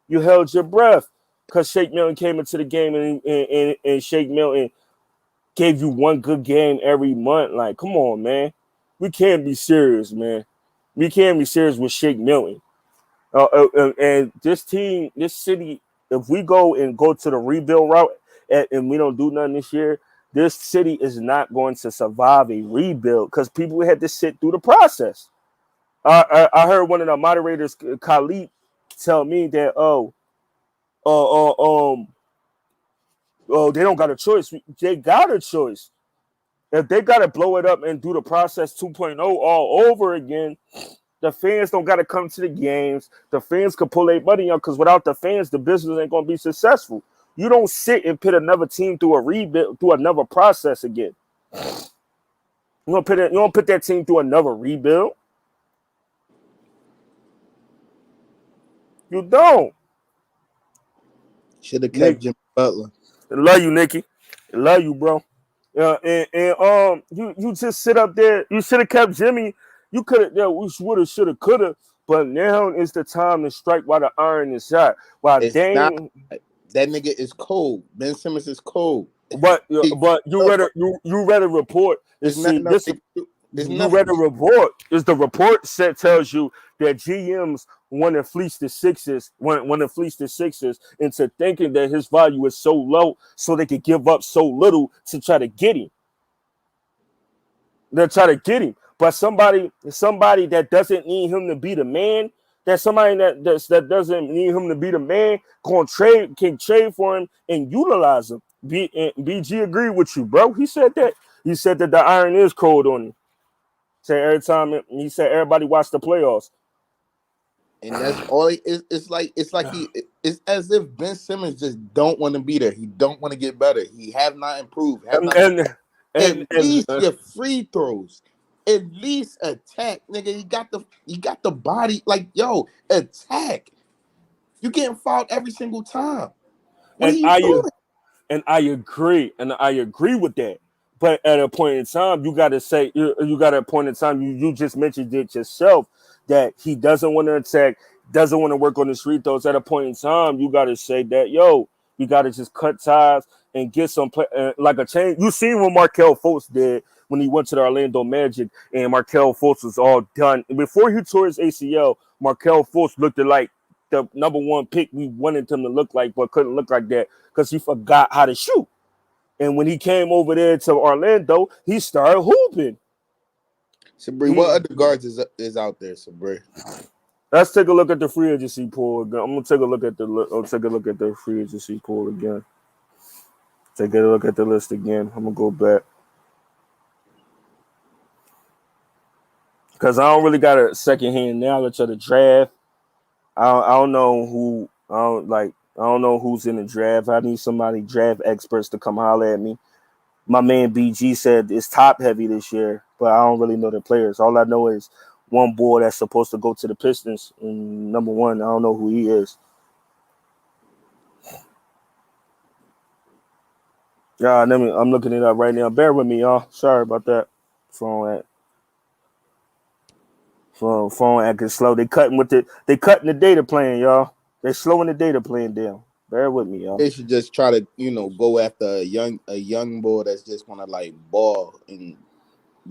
you held your breath because Shake Milton came into the game and Shake Milton gave you one good game every month. Like, come on, man. We can't be serious, man. We can't be serious with Shake Milton. And this team, this city, if we go to the rebuild route and we don't do nothing this year, this city is not going to survive a rebuild because people had to sit through the process. I heard one of the moderators, Khalid, tell me that, they don't got a choice. They got a choice. If they got to blow it up and do the process 2.0 all over again, the fans don't got to come to the games. The fans can pull their money up because without the fans, the business ain't going to be successful. You don't sit and put another team through a rebuild, through another process again. You don't put that team through another rebuild. You don't. Should have kept Nick, Jimmy Butler. I love you, Nikki. I love you, bro. You just sit up there. You should have kept Jimmy. You could have. Yeah, we would have, should have, could have. But now is the time to strike while the iron is hot. While It's not. Dame, That nigga is cold. Ben Simmons is cold. He, but you read a you read a report. And there's see nothing else this. they can do. There's You nothing. read a report. Is the report set tells you that GMs want to fleece the Sixers, want to fleece the Sixers into thinking that his value is so low, so they could give up so little to try to get him. They'll try to get him. But somebody that doesn't need him to be the man, that somebody that doesn't need him to be the man, can trade for him and utilize him. BG agreed with you, bro. He said that. He said that the iron is cold on him. Say every time he said everybody watch the playoffs. And that's all. It's as if Ben Simmons just don't want to be there. He don't want to get better. He have not improved. Have And not. and At and least your free throws. At least attack, nigga. You got the body. Like, yo, attack. You getting fouled every single time. What are and you I doing? and I agree with that. But at a point in time, you got to say you got a point in time. You just mentioned it yourself that he doesn't want to attack, doesn't want to work on the free throws. At a point in time, you got to say that you got to just cut ties and get some play, like a change. You seen what Markelle Fultz did when he went to the Orlando Magic, and Markelle Fultz was all done before he tore his ACL. Markelle Fultz looked like the number one pick we wanted him to look like, but couldn't look like that because he forgot how to shoot. And when he came over there to Orlando, he started hooping. Sabri, what He other guards is out there, Sabri? Let's take a look at the free agency pool again. I'm gonna take a look at the free agency pool again. Take a look at the list again. I'm gonna go back because I don't really got a second hand knowledge of the draft. I don't know who. I don't know who's in the draft. I need somebody draft experts to come holler at me. My man BG said it's top heavy this year, but I don't really know the players. All I know is one boy that's supposed to go to the Pistons. And number one, I don't know who he is. Yeah, I'm looking it up right now. Bear with me, y'all. Sorry about that. Phone acting slow. They cutting the data plan, y'all. They slowing the data plan down. Bear with me, y'all. They should just try to, go after a young boy that's just gonna like ball and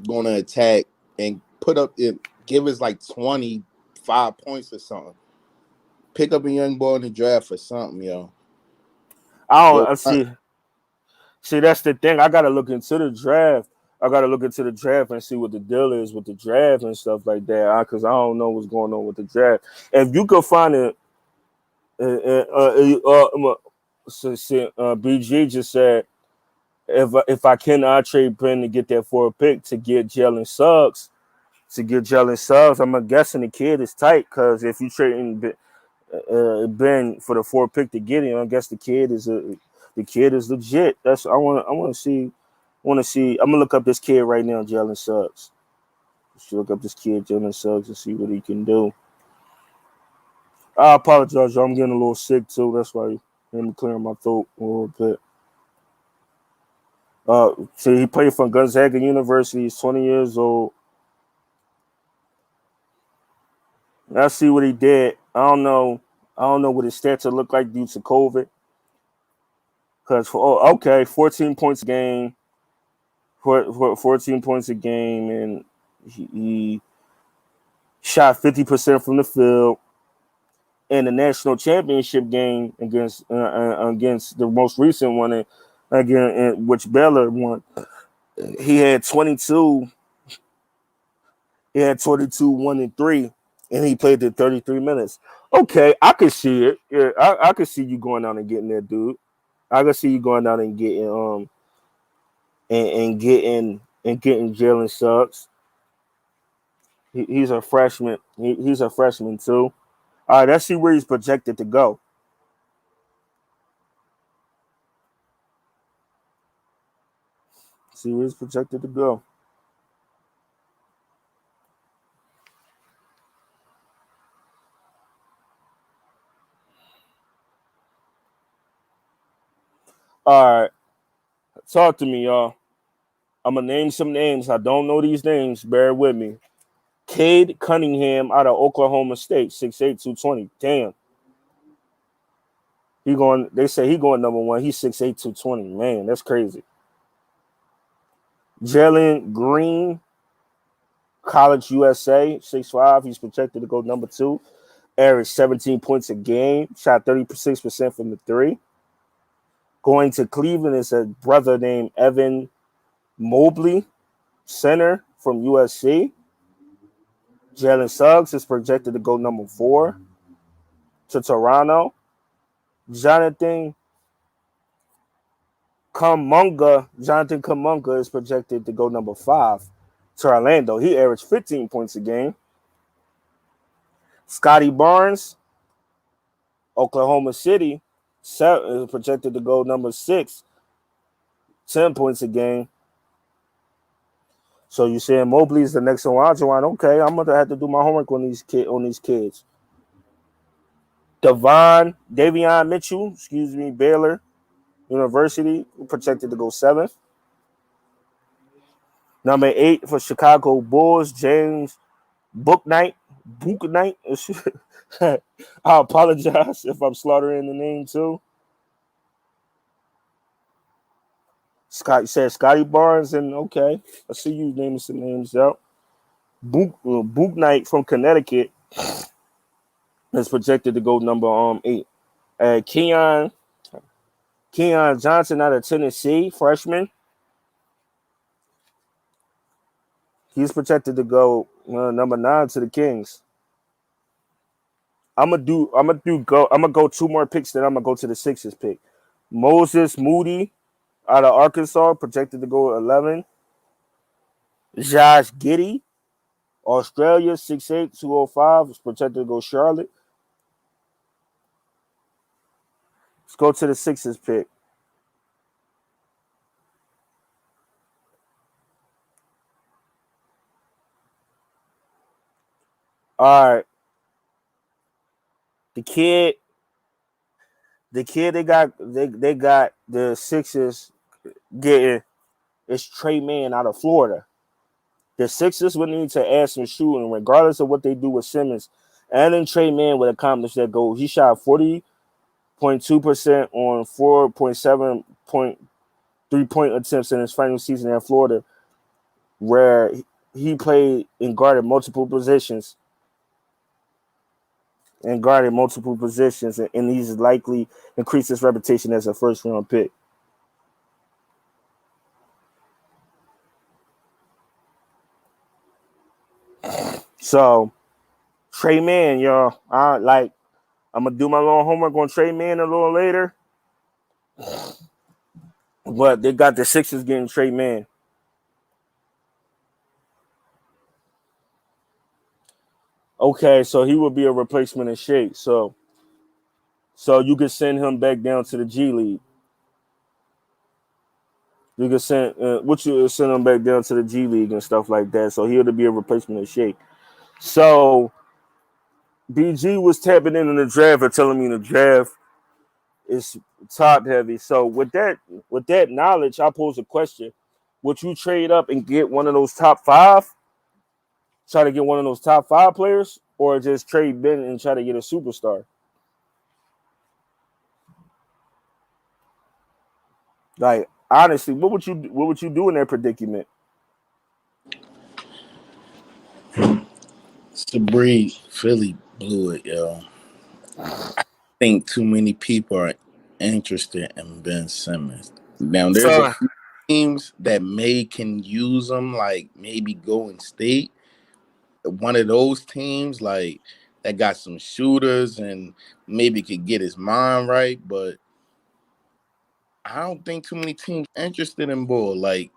gonna attack and put up it, give us like 25 points or something. Pick up a young boy in the draft for something, yo. I don't Yo, I see. See, that's the thing. I gotta look into the draft. I gotta look into the draft and see what the deal is with the draft and stuff like that. Because I don't know what's going on with the draft. If you could find it, BG just said if I cannot trade Brent to get that for a pick to get Jalen Suggs. I'm guessing the kid is tight because if you trading Ben for the 4th pick to get him, I guess the kid is legit. That's I want to see. I'm gonna look up this kid right now, Jalen Suggs. Just look up this kid, Jalen Suggs, and see what he can do. I apologize, y'all. I'm getting a little sick too. That's why you hear me clearing my throat a little bit. So he played for Gonzaga University. He's 20 years old. Let's see what he did. I don't know. I don't know what his stats will look like due to COVID. Because 14 points a game, 14 points a game, and he shot 50% from the field. In the national championship game against the most recent one, again which Baylor won, he had 22. He had 22, 1 and 3, and he played the 33 minutes. Okay, I could see it. Yeah, I could see you going down and getting that dude. I could see you going down and getting and getting Jalen Suggs. He's a freshman. He's a freshman too. All right, let's see where he's projected to go. See where he's projected to go. All right, talk to me, y'all. I'm gonna name some names. I don't know these names. Bear with me. Cade Cunningham out of Oklahoma State, 6'8", 220. Damn. He going. They say he going number one. He's 6'8", 220. Man, that's crazy. Jalen Green, College USA, 6'5". He's projected to go number two. Averaged 17 points a game. Shot 36% from the three. Going to Cleveland is a brother named Evan Mobley, center from USC. Jalen Suggs is projected to go number four to Toronto. Jonathan Kumunga is projected to go number five to Orlando. He averaged 15 points a game. Scotty Barnes, Oklahoma City, is projected to go number six, 10 points a game. So you saying Mobley is the next one? Okay, I'm gonna have to do my homework on these kids. Davion Mitchell, Baylor University, projected to go seventh. Number 8 for Chicago Bulls, James Booknight. I apologize if I'm slaughtering the name too. Scott said Scotty Barnes, and okay, I see you naming some names out. Booknight from Connecticut is projected to go number 8. Keon Johnson out of Tennessee, freshman. He's projected to go number 9 to the Kings. I'm gonna go two more picks, then I'm gonna go to the Sixers pick. Moses Moody out of Arkansas, projected to go 11. Josh Giddey, Australia, 6'8", 205, is projected to go Charlotte. Let's go to the Sixers pick. All right. The kid they got the Sixers getting is Trey Mann out of Florida. The Sixers would need to add some shooting, regardless of what they do with Simmons. And then Trey Mann would accomplish that goal. He shot 40.2% on 4.7 3-point attempts in his final season in Florida, where he played and guarded multiple positions. And he's likely increased his reputation as a first-round pick. So, Trey Mann, y'all, I'm gonna do my little homework on Trey Mann a little later. But they got the Sixers getting Trey Mann. Okay, so he would be a replacement of Shake. So you could send him back down to the G League. You could send him back down to the G League and stuff like that. So he would be a replacement of Shake. So BG was tapping into the draft and telling me the draft is top heavy. So with that knowledge, I pose a question: would you trade up and get one of those top 5? Try to get one of those top 5 players, or just trade Ben and try to get a superstar? Like, honestly, what would you do in that predicament? Sabri, Philly blew it, yo. I think too many people are interested in Ben Simmons. Now, there's a So, few teams that can use him, like maybe Golden State. One of those teams, like that got some shooters and maybe could get his mind right, but I don't think too many teams interested in Bull. Like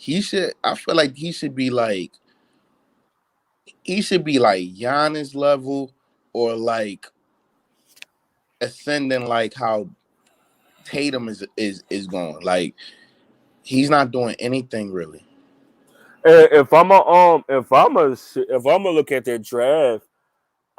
I feel like he should be like Giannis level or like ascending like how Tatum is going. Like He's not doing anything really. If I'm a look at that draft,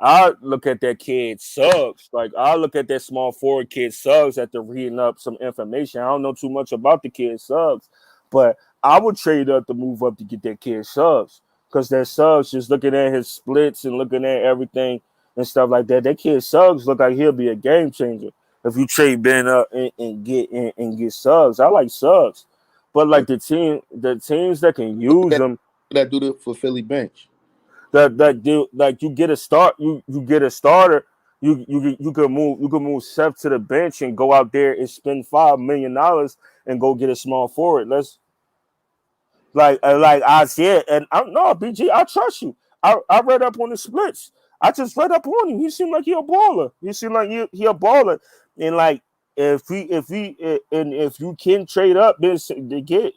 I look at that kid Suggs. Like I look at that small forward kid Suggs after reading up some information. I don't know too much about the kid Suggs, but I would trade up to move up to get that kid Suggs because that Suggs just looking at his splits and looking at everything and stuff like that. That kid Suggs look like he'll be a game changer if you trade Ben up and get Suggs. I like Suggs, but like the teams that can use That them that do it for Philly bench. that do like you get a start you get a starter you can move Seth to the bench and go out there and spend $5 million and go get a small forward. Let's like I said, and I no BG, I trust you. I read up on the splits. I just read up on him. He seemed like he a baller. He seemed like he a baller. And like if you can trade up this to get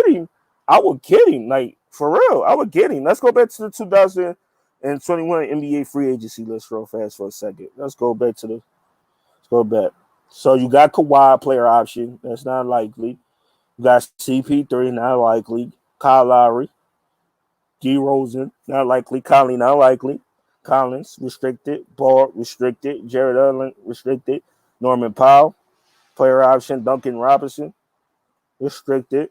him, I would get him. Like for real, I would get him. Let's go back to the 2021 NBA free agency list real fast for a second. Let's go back. So you got Kawhi player option. That's not likely. You got CP3, not likely. Kyle Lowry, DeRozan, not likely. Conley, not likely. Collins, restricted. Ball, restricted. Jared Allen, restricted. Norman Powell, player option. Duncan Robinson, restricted.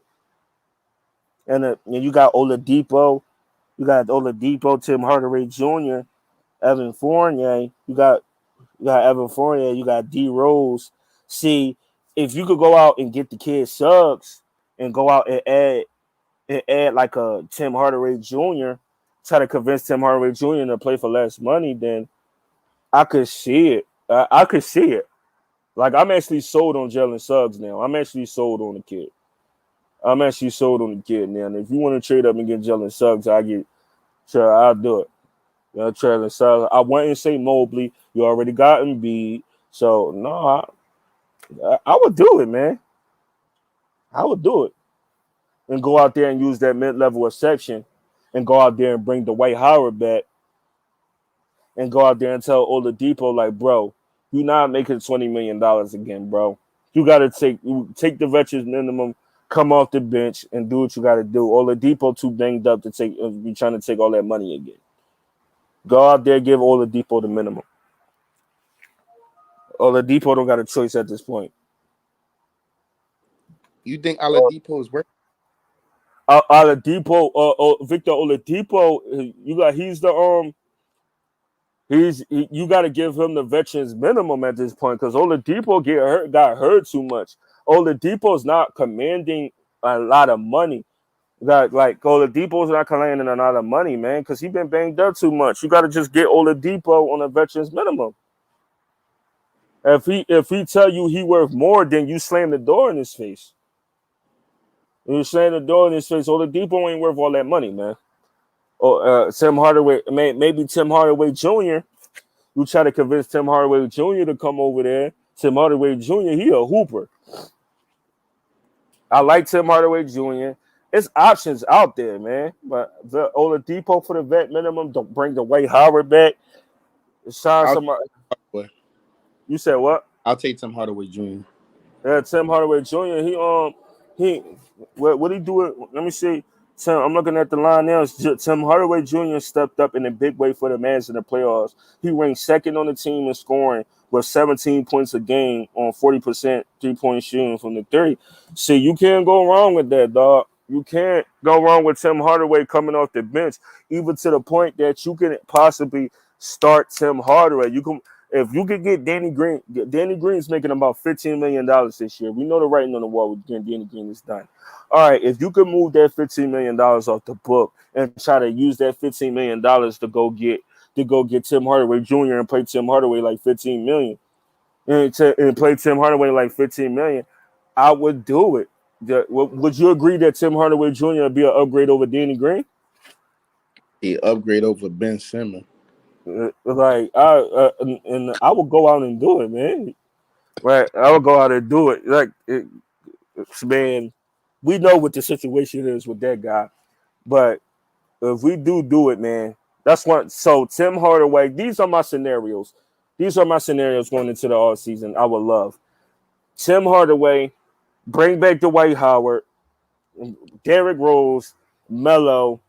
And you got Oladipo. You got Oladipo, Tim Hardaway Jr., Evan Fournier. You got Evan Fournier. You got D Rose. See, if you could go out and get the kid Suggs and go out and add like a Tim Hardaway Jr., try to convince Tim Hardaway Jr. to play for less money, then I could see it. I could see it. Like I'm actually sold on Jalen Suggs now. I'm actually sold on the kid. I'm actually sold on the kid now. And if you want to trade up and get Jalen Suggs, I'll do it. Jalen Suggs. I wouldn't say Mobley. You already got Embiid. So no, I would do it, man. I would do it. And go out there and use that mid-level exception and go out there and bring Dwight Howard back and go out there and tell Oladipo, like, bro, you're not making $20 million again, bro. You got to take the veterans minimum, come off the bench, and do what you got to do. Oladipo too banged up to be trying to take all that money again. Go out there, give Oladipo the minimum. Oladipo don't got a choice at this point. You think Oladipo is worth? Victor Oladipo, you got to give him the veterans minimum at this point because Oladipo got hurt too much. Oladipo's not commanding a lot of money. Oladipo's not commanding a lot of money, man, because he been banged up too much. You got to just get Oladipo on a veterans minimum. If he tell you he worth more, then you slam the door in his face. You slam the door in his face. Oladipo ain't worth all that money, man. Or Tim Hardaway, maybe Tim Hardaway Jr. You try to convince Tim Hardaway Jr. to come over there. Tim Hardaway Jr. He a hooper. I like Tim Hardaway Jr. It's options out there, man. But the Oladipo for the vet minimum. Don't bring the Dwight Howard back. Sign somebody. You said what? I'll take Tim Hardaway Jr. Yeah, Tim Hardaway Jr. He what he do it? Let me see. I'm looking at the line now. Tim Hardaway Jr. stepped up in a big way for the Mavs in the playoffs. He ranked second on the team in scoring with 17 points a game on 40% three-point shooting from the three. See, you can't go wrong with that, dog. You can't go wrong with Tim Hardaway coming off the bench, even to the point that you can possibly start Tim Hardaway. If you could get Danny Green. Danny Green's making about $15 million this year. We know the writing on the wall with getting Danny Green is done. All right, if you could move that $15 million off the book and try to use that $15 million to go get Tim Hardaway Jr. and play Tim Hardaway like $15 million and play Tim Hardaway like $15 million, I would do it. Would you agree that Tim Hardaway Jr. would be an upgrade over Danny Green? He upgrade over Ben Simmons. And I would go out and do it, man. Right, I would go out and do it. Man, we know what the situation is with that guy, but if we do it, man, that's one. So Tim Hardaway, these are my scenarios. These are my scenarios going into the offseason. I would love Tim Hardaway, bring back Dwight Howard, Derrick Rose, Melo,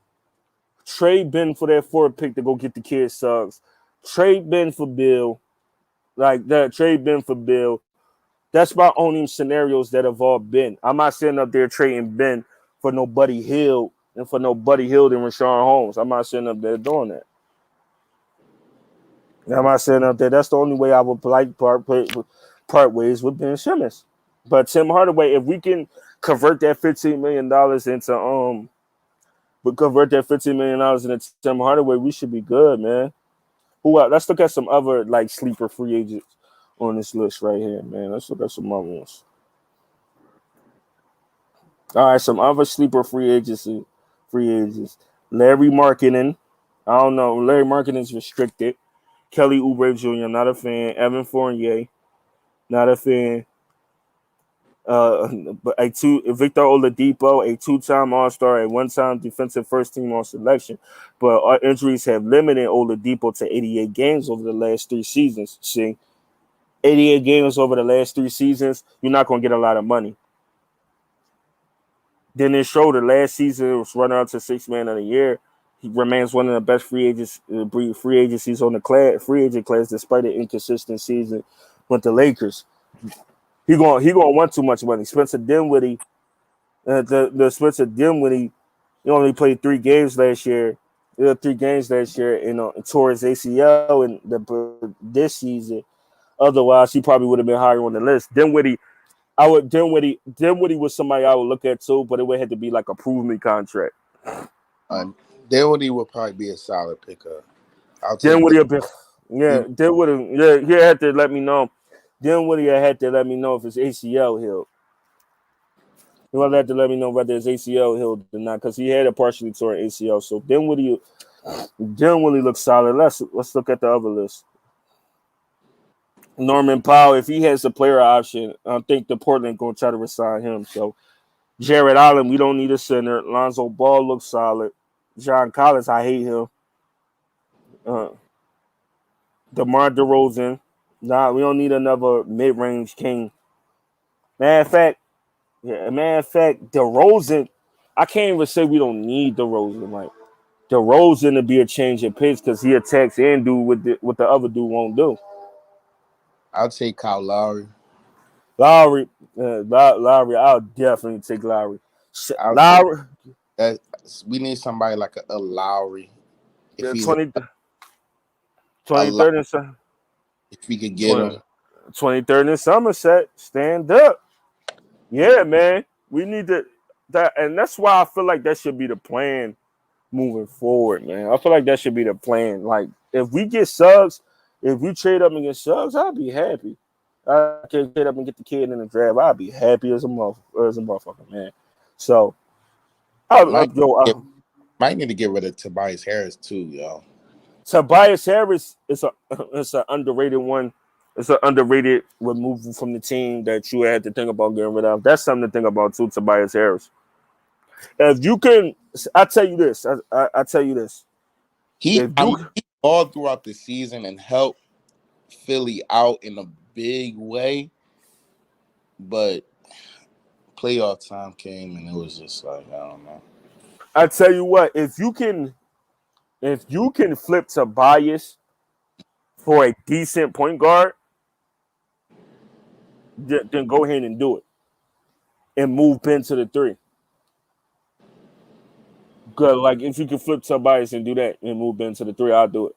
trade Ben for that fourth pick to go get the kid Suggs. Trade Ben for Bill. Like that, trade Ben for Bill. That's my only scenarios that have all been. I'm not sitting up there trading Ben for no Buddy Hield and for no Buddy Hield and Rashawn Holmes. I'm not sitting up there doing that. I'm not sitting up there. That's the only way I would like part ways with Ben Simmons. But Tim Hardaway, if we can convert that $15 million into but convert that $15 million into Tim Hardaway, we should be good, man. Who else? Let's look at some other like sleeper free agents on this list right here, man. Let's look at some other ones. All right, some other sleeper free agents. Larry Markkinen. I don't know. Larry Markkinen's restricted. Kelly Oubre Jr. Not a fan. Evan Fournier. Not a fan. But Victor Oladipo, a two-time All-Star, a one-time defensive first-team All-Selection, but our injuries have limited Oladipo to 88 games over the last 3 seasons. See, 88 games over the last 3 seasons, you're not going to get a lot of money. Then it showed the last season it was runner up to 6th man of the year. He remains one of the best free agencies on the free agent class, despite an inconsistent season with the Lakers. He gonna want too much money. Spencer Dinwiddie, the Spencer Dinwiddie, he only played 3 games last year. 3 games last year, and tore his ACL this season. Otherwise, he probably would have been higher on the list. Dinwiddie was somebody I would look at too, but it would have to be like a prove me contract. Dinwiddie would probably be a solid pickup. Dinwiddie have been, he had to let me know. Dinwiddie had to let me know if his ACL healed. He would have to let me know whether his ACL healed or not, because he had a partially torn ACL. So Dinwiddie looks solid. Let's look at the other list. Norman Powell, if he has a player option, I think the Portland gonna try to resign him. So Jared Allen, we don't need a center. Lonzo Ball looks solid. John Collins, I hate him. DeMar DeRozan, we don't need another mid-range king. Matter of fact, DeRozan, I can't even say we don't need DeRozan. Like DeRozan to be a change of pace because he attacks and do what the other dude won't do. I'll take Kyle Lowry. Lowry, I'll definitely take Lowry. We need somebody like a Lowry. If he's 23rd and something. If we could get him. 23rd in Somerset, stand up. Yeah, man. We need that, and that's why I feel like that should be the plan moving forward, man. I feel like that should be the plan. Like, if we get Suggs, if we trade up and get Suggs, I'll be happy. I can trade up and get the kid in the draft. I'll be happy as a motherfucker, man. So, might need to get rid of Tobias Harris too, yo. Tobias Harris is an underrated one. It's an underrated removal from the team that you had to think about getting rid of. That's something to think about too, Tobias Harris. If you can, I tell you this. I tell you this. He all throughout the season and helped Philly out in a big way, but playoff time came and it was just like, I don't know. I tell you what, if you can flip Tobias for a decent point guard, then go ahead and do it and move Ben to the 3. Good, like if you can flip Tobias and do that and move Ben to the 3, I'll do it.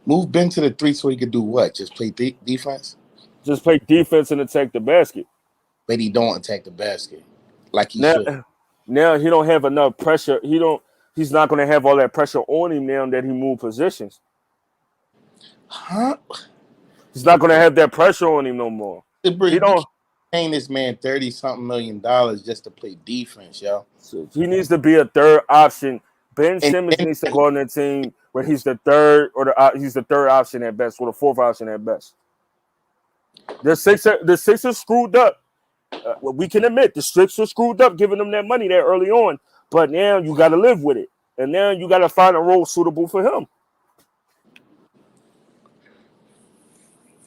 Move Ben to the 3 so he could do what? Just play defense? Just play defense and attack the basket. But he don't attack the basket like he should. Now he don't have enough pressure. He's not going to have all that pressure on him now that he moved positions. Huh? He's not going to have that pressure on him no more. He don't paying this man $30-something million just to play defense, yo. So he needs to be a third option. Ben Simmons needs to go on the team where he's the third he's the third option at best, or the fourth option at best. The Sixers screwed up. We can admit the Sixers screwed up giving them that money there early on, but now you got to live with it, and now you got to find a role suitable for him.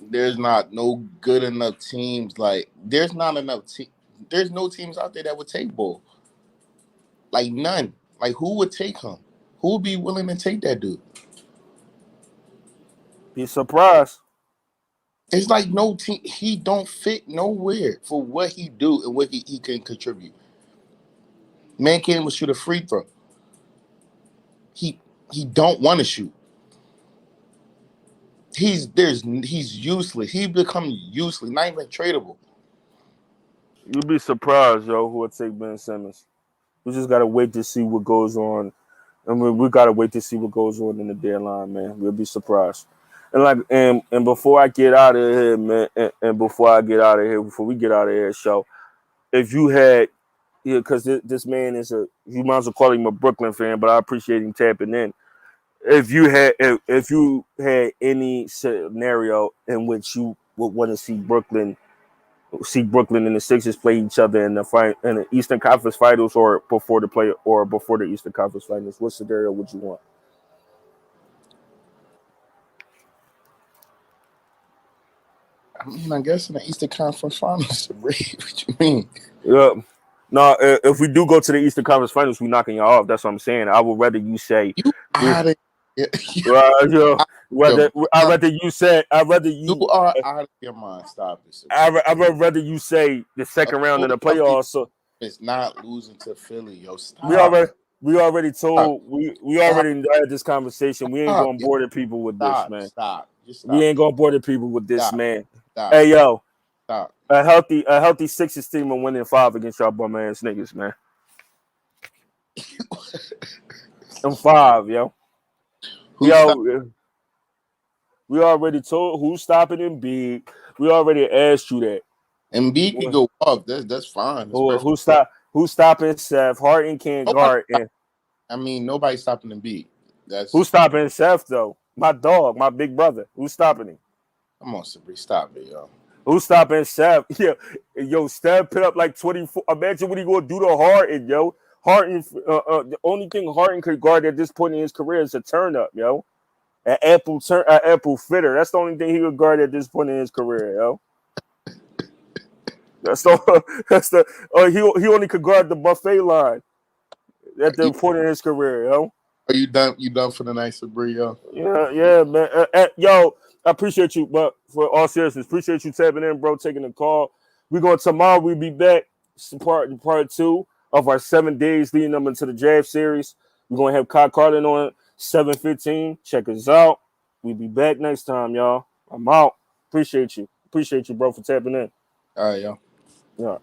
There's not no good enough teams. Like there's not enough there's no teams out there that would take Bull. Like none. Like who would take him? Who would be willing to take that dude? Be surprised. It's like no team. He don't fit nowhere for what he do and what he can contribute. Man can't even shoot a free throw. He don't want to shoot. He's useless. He become useless, not even tradable. You'll be surprised, yo, who would take Ben Simmons. We just gotta wait to see what goes on. I mean, we gotta wait to see what goes on in the deadline, man. We'll be surprised. And before I get out of here, man, and before we get out of here, show, if you had, yeah, because this man is you might as well call him a Brooklyn fan, but I appreciate him tapping in. If you had any scenario in which you would want to see Brooklyn and the Sixers play each other in the Eastern Conference Finals or before the Eastern Conference Finals, what scenario would you want? I mean, I guess in the Eastern Conference Finals. What you mean? Yeah. No, if we do go to the Eastern Conference Finals, we're knocking y'all off. That's what I'm saying. I would rather you say you out of I'd rather you are out of your mind. Stop this. I'd rather you say the second round in the playoffs. So it's not losing to Philly, yo. Stop. We already had this conversation. We ain't gonna bore the people with this, man. Stop. We ain't gonna bore the people with this, man. Stop. Hey, yo. Stop. A healthy Sixers team and winning 5 against y'all bum ass niggas, man. I'm 5, yo. We already told who's stopping Embiid. We already asked you that. Embiid can go up. That's fine. Who's stopping Seth? Harden can't guard. I mean, nobody's stopping Embiid. Who's stopping Seth though? My dog, my big brother. Who's stopping him? Come on, Sabri, stop it, yo. Who's stopping Seth? Yeah, yo, Steph put up like 24. Imagine what he gonna do to Harden, yo. Harden, the only thing Harden could guard at this point in his career is a turn up, yo. An apple fitter. That's the only thing he could guard at this point in his career, yo. He only could guard the buffet line at the point in his career, yo. Are you done? You done for the night, Sabri, yo? Yeah, man. Yo, I appreciate you, but for all seriousness, appreciate you tapping in, bro, taking the call. Tomorrow we'll be back, part 2 of our 7 days leading up into the draft series. We're gonna have Kyle Carlin on 7:15. Check us out. We'll be back next time, y'all. I'm out. Appreciate you, bro, for tapping in. All right, yo. Yeah.